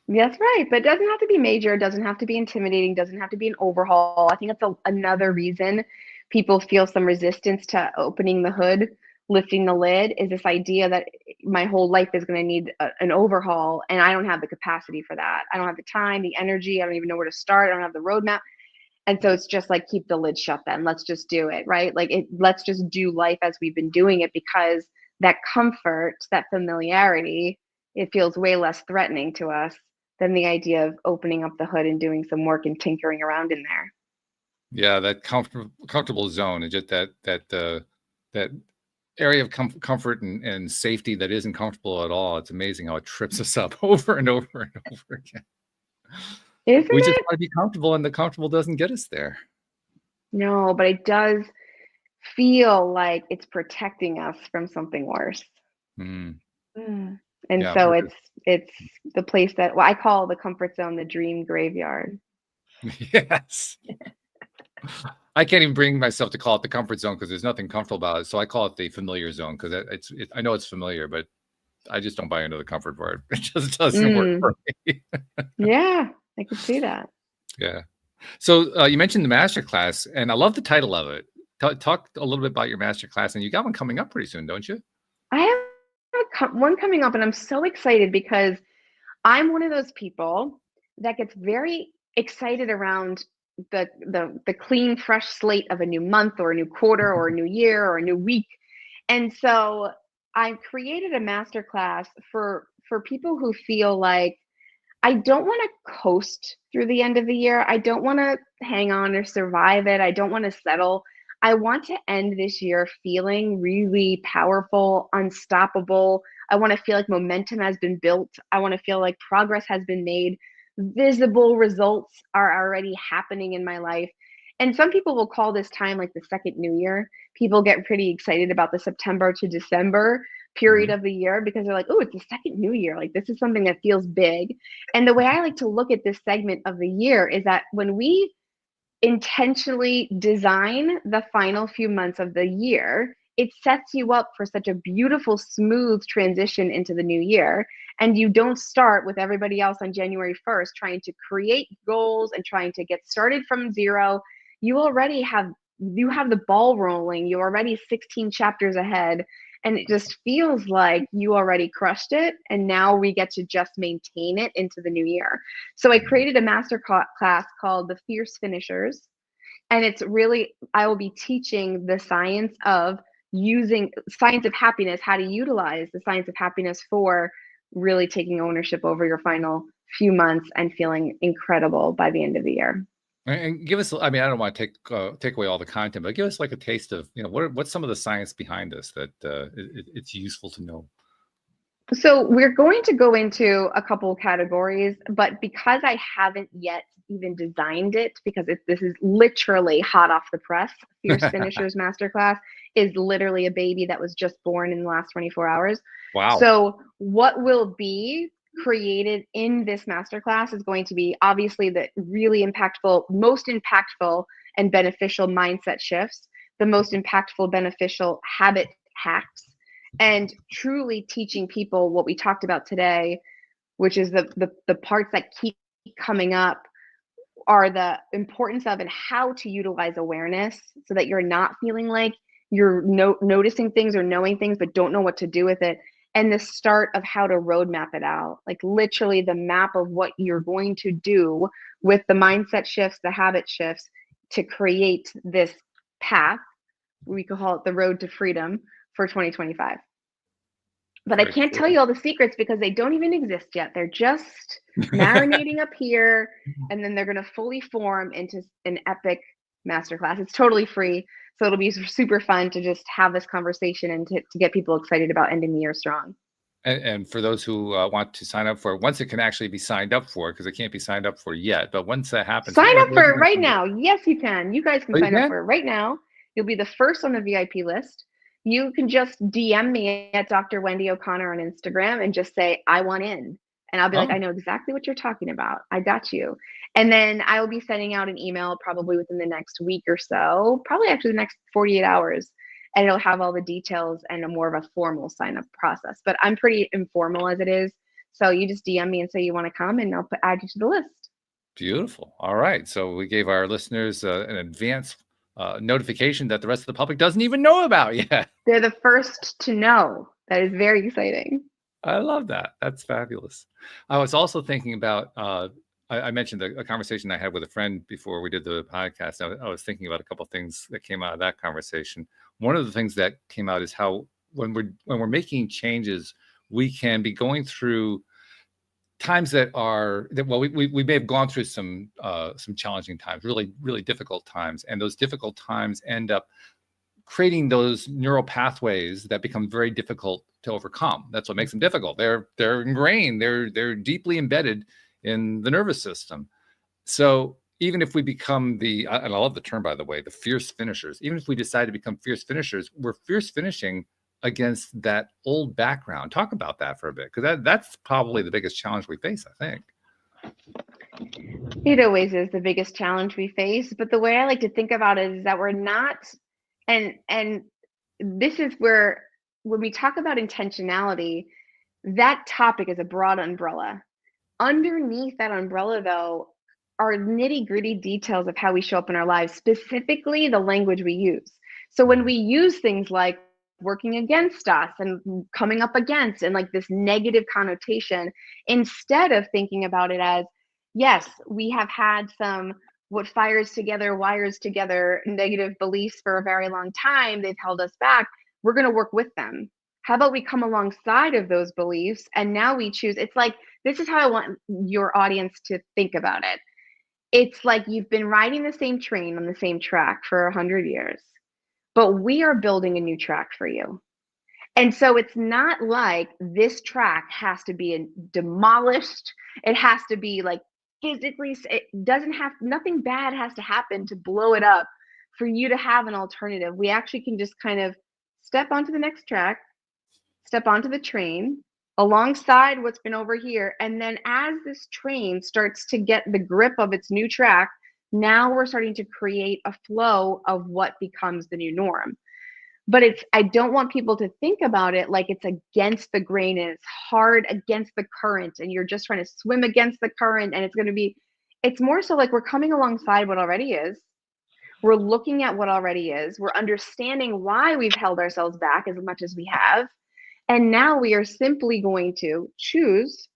That's right. But it doesn't have to be major. It doesn't have to be intimidating. Doesn't have to be an overhaul. I think that's another reason people feel some resistance to opening the hood, lifting the lid, is this idea that my whole life is going to need an overhaul. And I don't have the capacity for that. I don't have the time, the energy. I don't even know where to start. I don't have the roadmap. And so it's just like, keep the lid shut then. Let's just do it, right? Like let's just do life as we've been doing it, because that comfort, that familiarity, it feels way less threatening to us than the idea of opening up the hood and doing some work and tinkering around in there. Yeah, that comfortable zone, and just that area of comfort and safety that isn't comfortable at all. It's amazing how it trips us up over and over and over again. We just want to be comfortable, and the comfortable doesn't get us there. No, but it does feel like it's protecting us from something worse. Mm. And Yeah, so because- it's the place that I call the comfort zone, the dream graveyard. Yes. I can't even bring myself to call it the comfort zone because there's nothing comfortable about it. So I call it the familiar zone because I know it's familiar, but I just don't buy into the comfort part. It just doesn't work for me. Yeah, I can see that. Yeah. So you mentioned the masterclass, and I love the title of it. Talk a little bit about your masterclass, and you got one coming up pretty soon, don't you? I have one coming up, and I'm so excited because I'm one of those people that gets very excited around the clean, fresh slate of a new month or a new quarter or a new year or a new week. And so I created a masterclass for people who feel like I don't want to coast through the end of the year. I don't want to hang on or survive it. I don't want to settle. I want to end this year feeling really powerful, unstoppable. I want to feel like momentum has been built. I want to feel like progress has been made. Visible results are already happening in my life. And some people will call this time like the second new year. People get pretty excited about the September to December period of the year because they're like, oh, it's the second new year. Like this is something that feels big. And the way I like to look at this segment of the year is that when we intentionally design the final few months of the year, it sets you up for such a beautiful, smooth transition into the new year. And you don't start with everybody else on January 1st trying to create goals and trying to get started from zero. You already have the ball rolling. You're already 16 chapters ahead. And it just feels like you already crushed it. And now we get to just maintain it into the new year. So I created a master class called the Fierce Finishers. And it's really, I will be teaching the science of happiness, how to utilize the science of happiness for really taking ownership over your final few months and feeling incredible by the end of the year. And give us, I mean, I don't want to take away all the content, but give us like a taste of, what's some of the science behind this that it's useful to know. So we're going to go into a couple categories, but because I haven't yet even designed it, because this is literally hot off the press, Fierce Finishers Masterclass is literally a baby that was just born in the last 24 hours. Wow. So what will be created in this masterclass is going to be obviously the really most impactful and beneficial mindset shifts, the most impactful, beneficial habit hacks, and truly teaching people what we talked about today, which is the parts that keep coming up are the importance of and how to utilize awareness so that you're not feeling like you're noticing things or knowing things but don't know what to do with it. And the start of how to roadmap it out, like literally the map of what you're going to do with the mindset shifts, the habit shifts to create this path. We could call it the road to freedom for 2025. But I can't tell you all the secrets because they don't even exist yet. They're just marinating up here, and then they're going to fully form into an epic masterclass. It's totally free. So it'll be super fun to just have this conversation and to get people excited about ending the year strong. And for those who want to sign up for it, once it can actually be signed up for, because it can't be signed up for yet, but once that happens, sign up for it right now. Yes, you can. You guys can sign up for it right now. You'll be the first on the VIP list. You can just DM me at Dr. Wendy O'Connor on Instagram and just say, I want in. And I'll be like, I know exactly what you're talking about. I got you. And then I will be sending out an email probably within the next week or so, probably after the next 48 hours. And it'll have all the details and a more of a formal sign up process. But I'm pretty informal as it is. So you just DM me and say you want to come and I'll add you to the list. Beautiful. All right. So we gave our listeners an advance notification that the rest of the public doesn't even know about yet. They're the first to know. That is very exciting. I love that. That's fabulous. I was also thinking about, I mentioned a conversation I had with a friend before we did the podcast. I was thinking about a couple of things that came out of that conversation. One of the things that came out is how when we're making changes, we can be going through times we may have gone through some challenging times, really, really difficult times. And those difficult times end up creating those neural pathways that become very difficult to overcome. That's what makes them difficult. They're ingrained, they're deeply embedded in the nervous system. So, even if we become and I love the term, by the way, the fierce finishers, even if we decide to become fierce finishers, we're fierce finishing against that old background. Talk about that for a bit, because that's probably the biggest challenge we face, I think. It always is the biggest challenge we face. But the way I like to think about it is that we're not, and this is where, when we talk about intentionality, that topic is a broad umbrella. Underneath that umbrella, though, are nitty-gritty details of how we show up in our lives, specifically the language we use. So when we use things like working against us and coming up against and like this negative connotation, instead of thinking about it as, yes, we have had some what fires together, wires together, negative beliefs for a very long time. They've held us back. We're going to work with them. How about we come alongside of those beliefs, and now we choose? It's like, this is how I want your audience to think about it. It's like you've been riding the same train on the same track for 100 years, but we are building a new track for you. And so it's not like this track has to be demolished. It has to be like physically, it doesn't have, nothing bad has to happen to blow it up for you to have an alternative. We actually can just kind of step onto the next track, step onto the train alongside what's been over here. And then as this train starts to get the grip of its new track, now we're starting to create a flow of what becomes the new norm. But I don't want people to think about it like it's against the grain and it's hard against the current and you're just trying to swim against the current, and it's more so like we're coming alongside what already is. We're looking at what already is. We're understanding why we've held ourselves back as much as we have. And now we are simply going to choose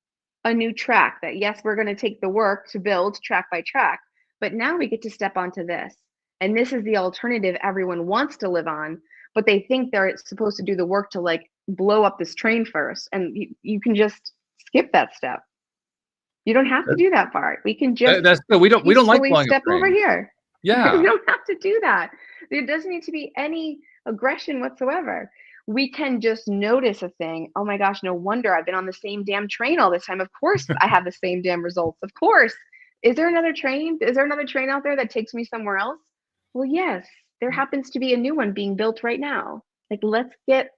a new track that, yes, we're going to take the work to build track by track, but now we get to step onto this. And this is the alternative everyone wants to live on, but they think they're supposed to do the work to like blow up this train first. And you can just skip that step. You don't have to do that part. We can just we don't like blowing step over here. Yeah. You don't have to do that. There doesn't need to be any aggression whatsoever. We can just notice a thing. Oh my gosh, no wonder I've been on the same damn train all this time. Of course I have the same damn results. Of course. Is there another train? Is there another train out there that takes me somewhere else? Well, yes, there happens to be a new one being built right now. Like, let's get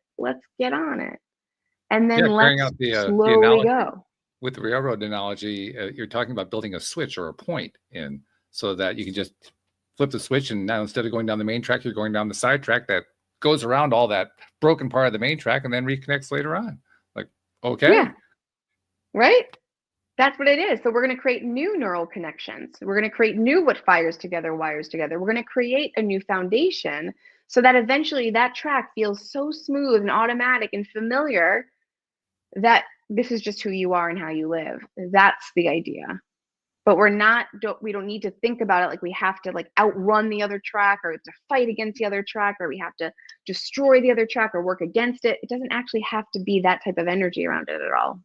on it. And then let's slowly go. With the railroad analogy, you're talking about building a switch or a point in, so that you can just flip the switch, and now instead of going down the main track, you're going down the side track that goes around all that broken part of the main track and then reconnects later on. Like, okay. Yeah. Right? That's what it is. So we're going to create new neural connections. We're going to create new what fires together, wires together. We're going to create a new foundation so that eventually that track feels so smooth and automatic and familiar that this is just who you are and how you live. That's the idea. But we don't need to think about it like we have to like outrun the other track, or to fight against the other track, or we have to destroy the other track or work against it. It doesn't actually have to be that type of energy around it at all.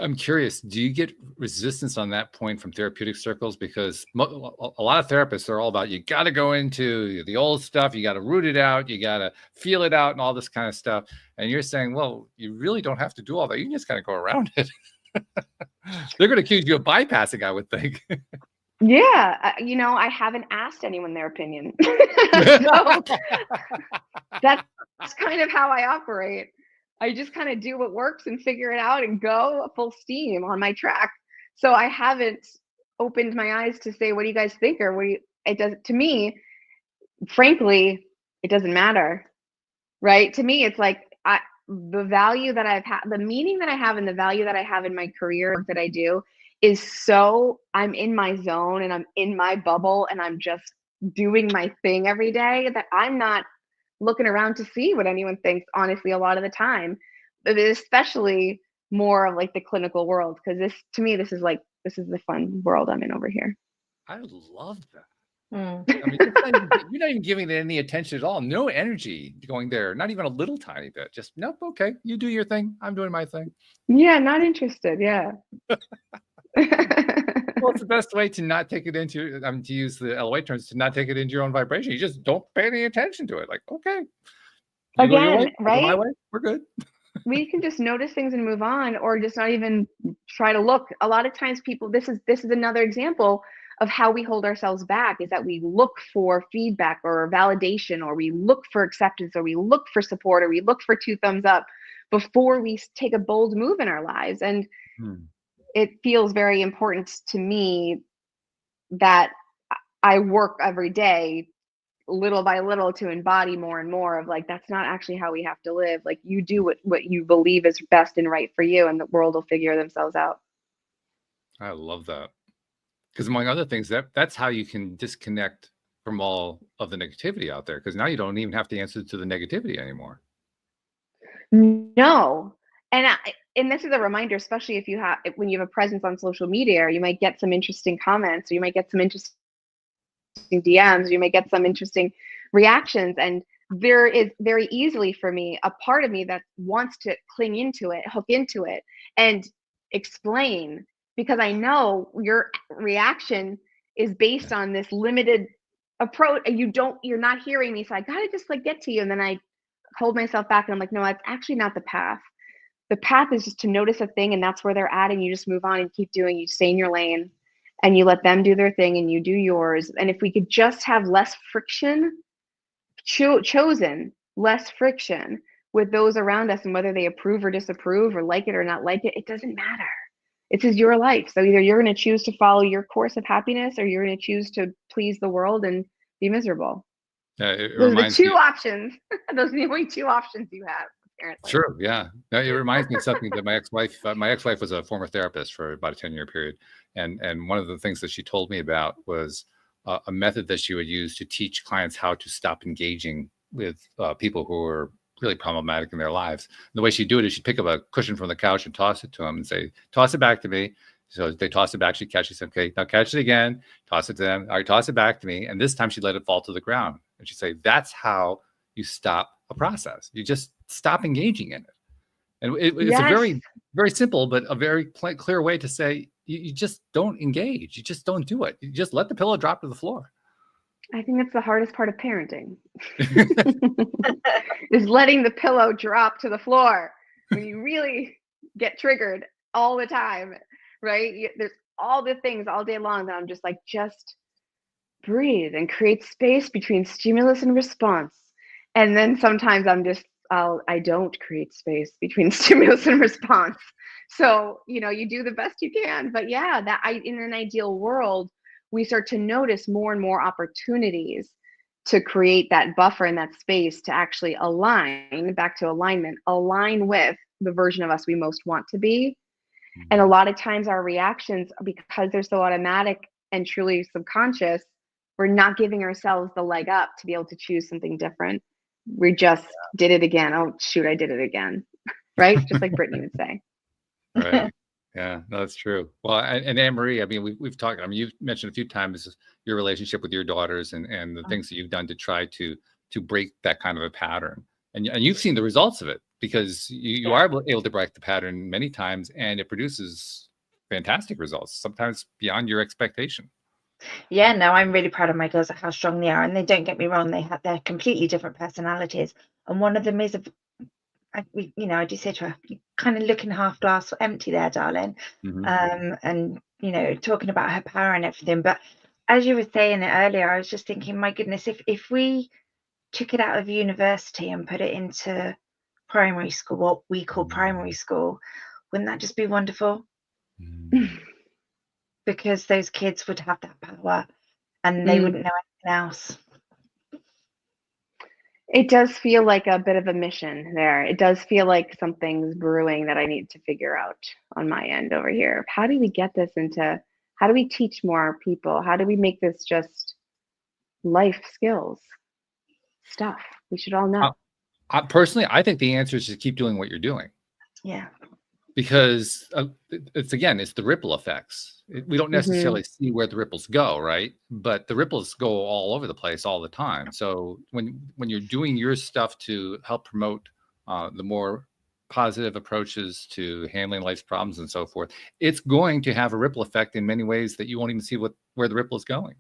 I'm curious, do you get resistance on that point from therapeutic circles? Because a lot of therapists are all about, you got to go into the old stuff, you got to root it out, you got to feel it out and all this kind of stuff. And you're saying, well, you really don't have to do all that. You can just kind of go around it. They're going to accuse you of bypassing, I would think. Yeah. I haven't asked anyone their opinion. So that's kind of how I operate. I just kind of do what works and figure it out and go full steam on my track. So I haven't opened my eyes to say, what do you guys think? Or to me, frankly, it doesn't matter. Right? To me, it's like the value that I've had, the meaning that I have and the value that I have in my career that I do is so I'm in my zone and I'm in my bubble and I'm just doing my thing every day that I'm not looking around to see what anyone thinks, honestly, a lot of the time, but especially more of like the clinical world. Cause this is the fun world I'm in over here. I love that. I mean, you're not even giving it any attention at all. No energy going there. Not even a little tiny bit. Just, nope. Okay. You do your thing. I'm doing my thing. Yeah. Not interested. Yeah. Well, it's the best way to not take it into, to use the LOA terms, to not take it into your own vibration. You just don't pay any attention to it. Like, okay. Again, right? My way, we're good. We can just notice things and move on, or just not even try to look. A lot of times people, this is another example of how we hold ourselves back is that we look for feedback or validation, or we look for acceptance, or we look for support, or we look for 2 thumbs up before we take a bold move in our lives. And it feels very important to me that I work every day little by little to embody more and more of like, that's not actually how we have to live. Like, you do what you believe is best and right for you, and the world will figure themselves out. I love that. Because among other things, that's how you can disconnect from all of the negativity out there. Because now you don't even have to answer to the negativity anymore. No. And this is a reminder, especially when you have a presence on social media, or you might get some interesting comments, or you might get some interesting DMs, or you might get some interesting reactions. And there is very easily for me a part of me that wants to cling into it, hook into it, and explain, because I know your reaction is based on this limited approach, and you're not hearing me. So I gotta just like get to you. And then I hold myself back and I'm like, no, it's actually not the path. The path is just to notice a thing, and that's where they're at, and you just move on and keep doing. You stay in your lane and you let them do their thing and you do yours. And if we could just have less friction, chosen less friction with those around us, and whether they approve or disapprove or like it or not like it, it doesn't matter. This is your life. So either you're going to choose to follow your course of happiness, or you're going to choose to please the world and be miserable. Those are the 2 options. Those are the only 2 options you have, apparently. Sure. Yeah. No, it reminds me of something that my ex-wife was a former therapist for about a 10-year period. And one of the things that she told me about was a method that she would use to teach clients how to stop engaging with people who are really problematic in their lives. And the way she'd do it is she'd pick up a cushion from the couch and toss it to them and say, toss it back to me. So they toss it back, she'd catch it, said, okay, now catch it again, toss it to them. All right, toss it back to me. And this time she'd let it fall to the ground. And she'd say, that's how you stop a process. You just stop engaging in it. And it's a very, very simple, but a very clear way to say, you just don't engage. You just don't do it. You just let the pillow drop to the floor. I think that's the hardest part of parenting is letting the pillow drop to the floor when you really get triggered all the time, right? There's all the things all day long that I'm just like, just breathe and create space between stimulus and response. And then sometimes I don't create space between stimulus and response. So, you do the best you can. But yeah, in an ideal world, we start to notice more and more opportunities to create that buffer and that space to actually align with the version of us we most want to be. And a lot of times our reactions, because they're so automatic and truly subconscious, we're not giving ourselves the leg up to be able to choose something different. We just did it again. Oh, shoot, I did it again. Right? Just like Brittany would say. Right. Yeah, no, that's true. Well, and Anne-Marie, I mean, we've talked, I mean, you've mentioned a few times your relationship with your daughters and the things that you've done to try to break that kind of a pattern. And you've seen the results of it, because you are able to break the pattern many times, and it produces fantastic results, sometimes beyond your expectation. Yeah, no, I'm really proud of my girls at how strong they are. And they don't get me wrong, they're completely different personalities. And one of them is I do say to her, you're kind of looking half glass empty there, darling. And, talking about her power and everything. But as you were saying it earlier, I was just thinking, my goodness, if we took it out of university and put it into primary school, what we call primary school, wouldn't that just be wonderful? Because those kids would have that power and they wouldn't know anything else. It does feel like a bit of a mission there. It does feel like something's brewing that I need to figure out on my end over here. How do we get this how do we teach more people? How do we make this just life skills stuff we should all know? Personally, I think the answer is to keep doing what you're doing. Yeah. Because it's the ripple effects. We don't necessarily see where the ripples go, right? But the ripples go all over the place all the time. So when you're doing your stuff to help promote the more positive approaches to handling life's problems and so forth, it's going to have a ripple effect in many ways that you won't even see where the ripple is going.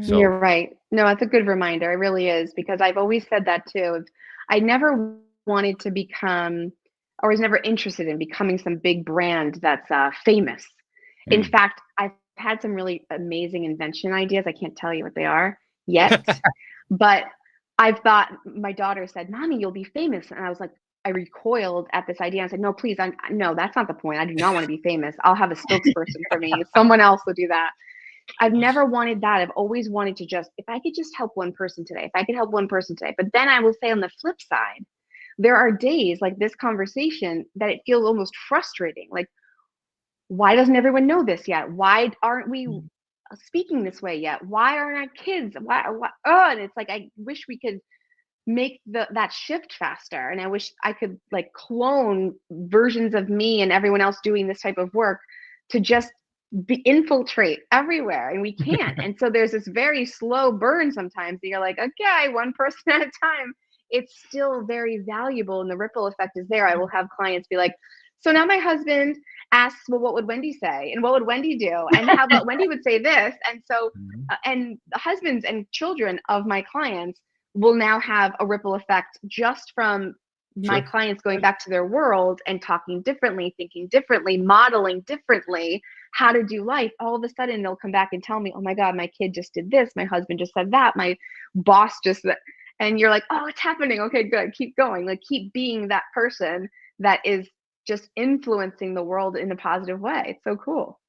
So, you're right. No, that's a good reminder. It really is, because I've always said that too. I never wanted to become, or was never interested in becoming some big brand that's famous. In fact, I had some really amazing invention ideas. I can't tell you what they are yet, but I've thought, my daughter said, "Mommy, you'll be famous." And I was like, I recoiled at this idea. I said, "No, please, no, that's not the point. I do not want to be famous. I'll have a spokesperson for me. Someone else will do that." I've never wanted that. I've always wanted to just, if I could just help one person today, if I could help one person today. But then I will say on the flip side, there are days like this conversation that it feels almost frustrating. Like, why doesn't everyone know this yet? Why aren't we speaking this way yet? Why aren't our kids? Why? Oh, and it's like, I wish we could make that shift faster. And I wish I could like clone versions of me and everyone else doing this type of work to just infiltrate everywhere, and we can't. And so there's this very slow burn sometimes that you're like, okay, one person at a time. It's still very valuable, and the ripple effect is there. I will have clients be like, so now my husband asks, well, what would Wendy say? And what would Wendy do? And how about Wendy would say this? And so, and the husbands and children of my clients will now have a ripple effect just from my clients going back to their world and talking differently, thinking differently, modeling differently, how to do life. All of a sudden they'll come back and tell me, "Oh my God, my kid just did this. My husband just said that. My boss just that." And you're like, "Oh, it's happening. Okay, good. Keep going." Like, keep being that person that is just influencing the world in a positive way. It's so cool.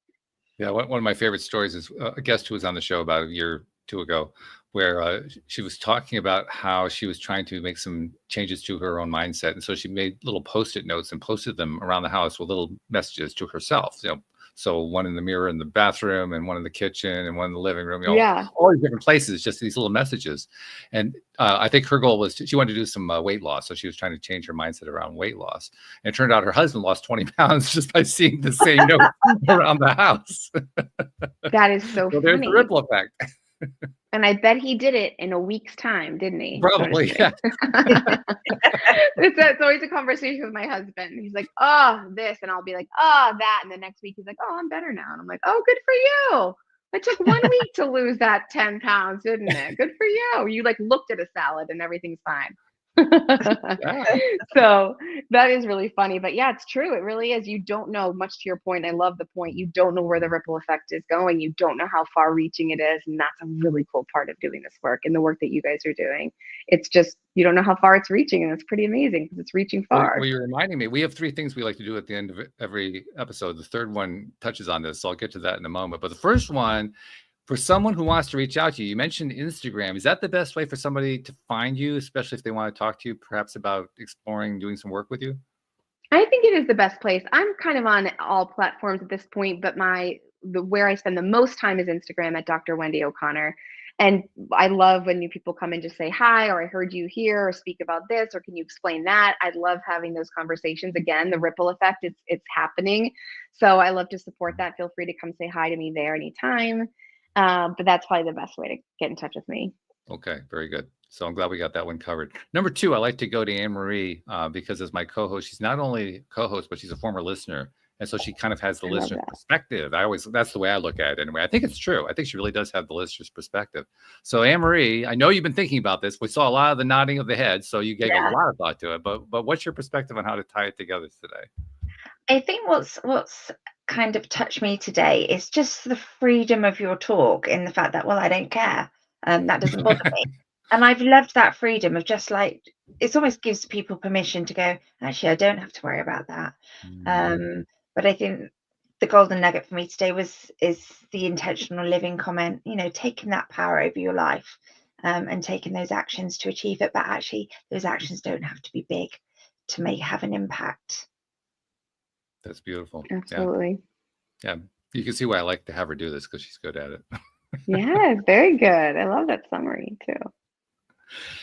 Yeah, one of my favorite stories is a guest who was on the show about a year or two ago, where she was talking about how she was trying to make some changes to her own mindset. And so she made little Post-it notes and posted them around the house with little messages to herself. So one in the mirror in the bathroom, and one in the kitchen, and one in the living room, all these different places, just these little messages. And I think her goal was she wanted to do some weight loss. So she was trying to change her mindset around weight loss. And it turned out her husband lost 20 pounds just by seeing the same note around the house. That is so funny. There's the ripple effect. And I bet he did it in a week's time, didn't he? Probably, yeah. It's always a conversation with my husband. He's like, "Oh, this," and I'll be like, "Oh, that," and the next week he's like, "Oh, I'm better now," and I'm like, "Oh, good for you. It took 1 week to lose that 10 pounds, didn't it? Good for you. You like looked at a salad and everything's fine." So that is really funny. But yeah, it's true. It really is. You don't know, much to your point. I love the point. You don't know where the ripple effect is going. You don't know how far reaching it is. And that's a really cool part of doing this work and the work that you guys are doing. It's just, you don't know how far it's reaching. And it's pretty amazing because it's reaching far. Well, you're reminding me, we have 3 things we like to do at the end of every episode. The third one touches on this, so I'll get to that in a moment. But the first one, for someone who wants to reach out to you, you mentioned Instagram. Is that the best way for somebody to find you, especially if they want to talk to you, perhaps about exploring doing some work with you? I think it is the best place. I'm kind of on all platforms at this point, but where I spend the most time is Instagram at Dr. Wendy O'Connor. And I love when new people come in to say hi, or I heard you here, or speak about this, or can you explain that? I love having those conversations. Again, the ripple effect, it's happening. So I love to support that. Feel free to come say hi to me there anytime. But that's probably the best way to get in touch with me. Okay, very good. So I'm glad we got that one covered. Number 2, I like to go to Anne-Marie because as my co-host, she's not only co-host, but she's a former listener. And so she kind of has the listener's perspective. That's the way I look at it anyway. I think it's true. I think she really does have the listener's perspective. So Anne-Marie, I know you've been thinking about this. We saw a lot of the nodding of the head, so you gave a lot of thought to it. But what's your perspective on how to tie it together today? I think what's kind of touched me today is just the freedom of your talk, in the fact that, well, I don't care. That doesn't bother me. And I've loved that freedom of just like, it almost gives people permission to go, actually, I don't have to worry about that. But I think the golden nugget for me today is the intentional living comment, taking that power over your life and taking those actions to achieve it. But actually, those actions don't have to be big to have an impact. That's beautiful. Absolutely. Yeah. You can see why I like to have her do this, because she's good at it. Yeah, very good. I love that summary too.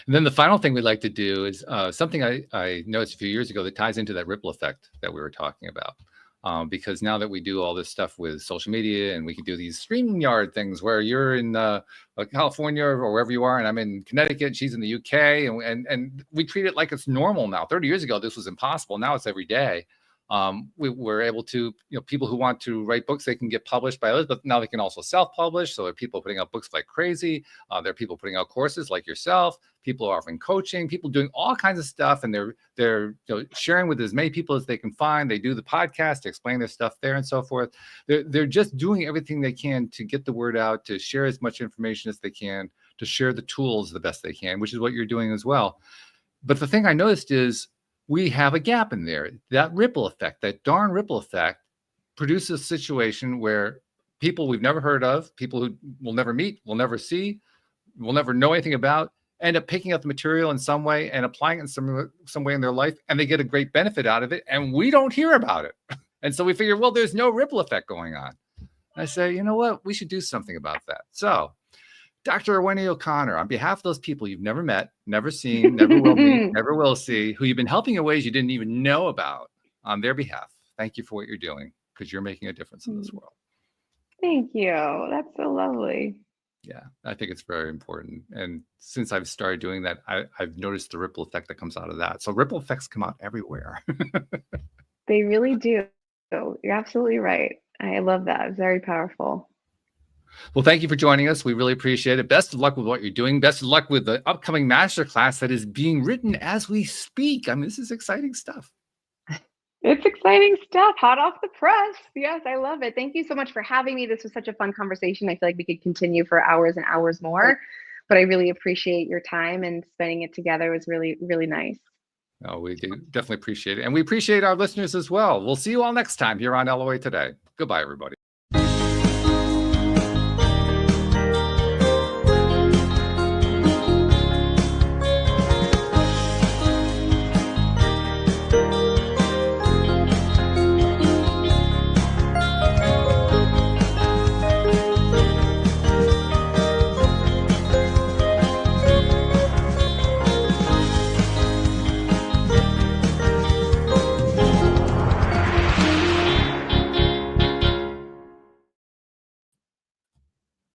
And then the final thing we'd like to do is something I noticed a few years ago that ties into that ripple effect that we were talking about. Because now that we do all this stuff with social media, and we can do these Streamyard things where you're in California or wherever you are, and I'm in Connecticut, she's in the UK, and we treat it like it's normal now. 30 years ago, this was impossible. Now it's every day. We were able to, people who want to write books, they can get published by others, but now they can also self-publish. So there are people putting out books like crazy. There are people putting out courses like yourself. People are offering coaching. People doing all kinds of stuff, and they're sharing with as many people as they can find. They do the podcast to explain their stuff there and so forth. They're just doing everything they can to get the word out, to share as much information as they can, to share the tools the best they can, which is what you're doing as well. But the thing I noticed is we have a gap in there. That ripple effect, that darn ripple effect, produces a situation where people we've never heard of, people who we'll never meet, we'll never see, we'll never know anything about, end up picking up the material in some way and applying it in some way in their life, and they get a great benefit out of it, and we don't hear about it. And so we figure, well, there's no ripple effect going on. And I say, you know what? We should do something about that. So Dr. Wendy O'Connor, on behalf of those people you've never met, never seen, never will meet, never will see, who you've been helping in ways you didn't even know about, on their behalf, thank you for what you're doing, because you're making a difference in this world. Thank you. That's so lovely. Yeah, I think it's very important. And since I've started doing that, I've noticed the ripple effect that comes out of that. So ripple effects come out everywhere. They really do. You're absolutely right. I love that. It's very powerful. Well, thank you for joining us. We really appreciate it. Best of luck with what you're doing. Best of luck with the upcoming masterclass that is being written as we speak. I mean, this is exciting stuff. It's exciting stuff, hot off the press. Yes, I love it. Thank you so much for having me. This was such a fun conversation. I feel like we could continue for hours and hours more, but I really appreciate your time, and spending it together was really, really nice. Oh, we do definitely appreciate it. And we appreciate our listeners as well. We'll see you all next time here on LOA Today. Goodbye, everybody.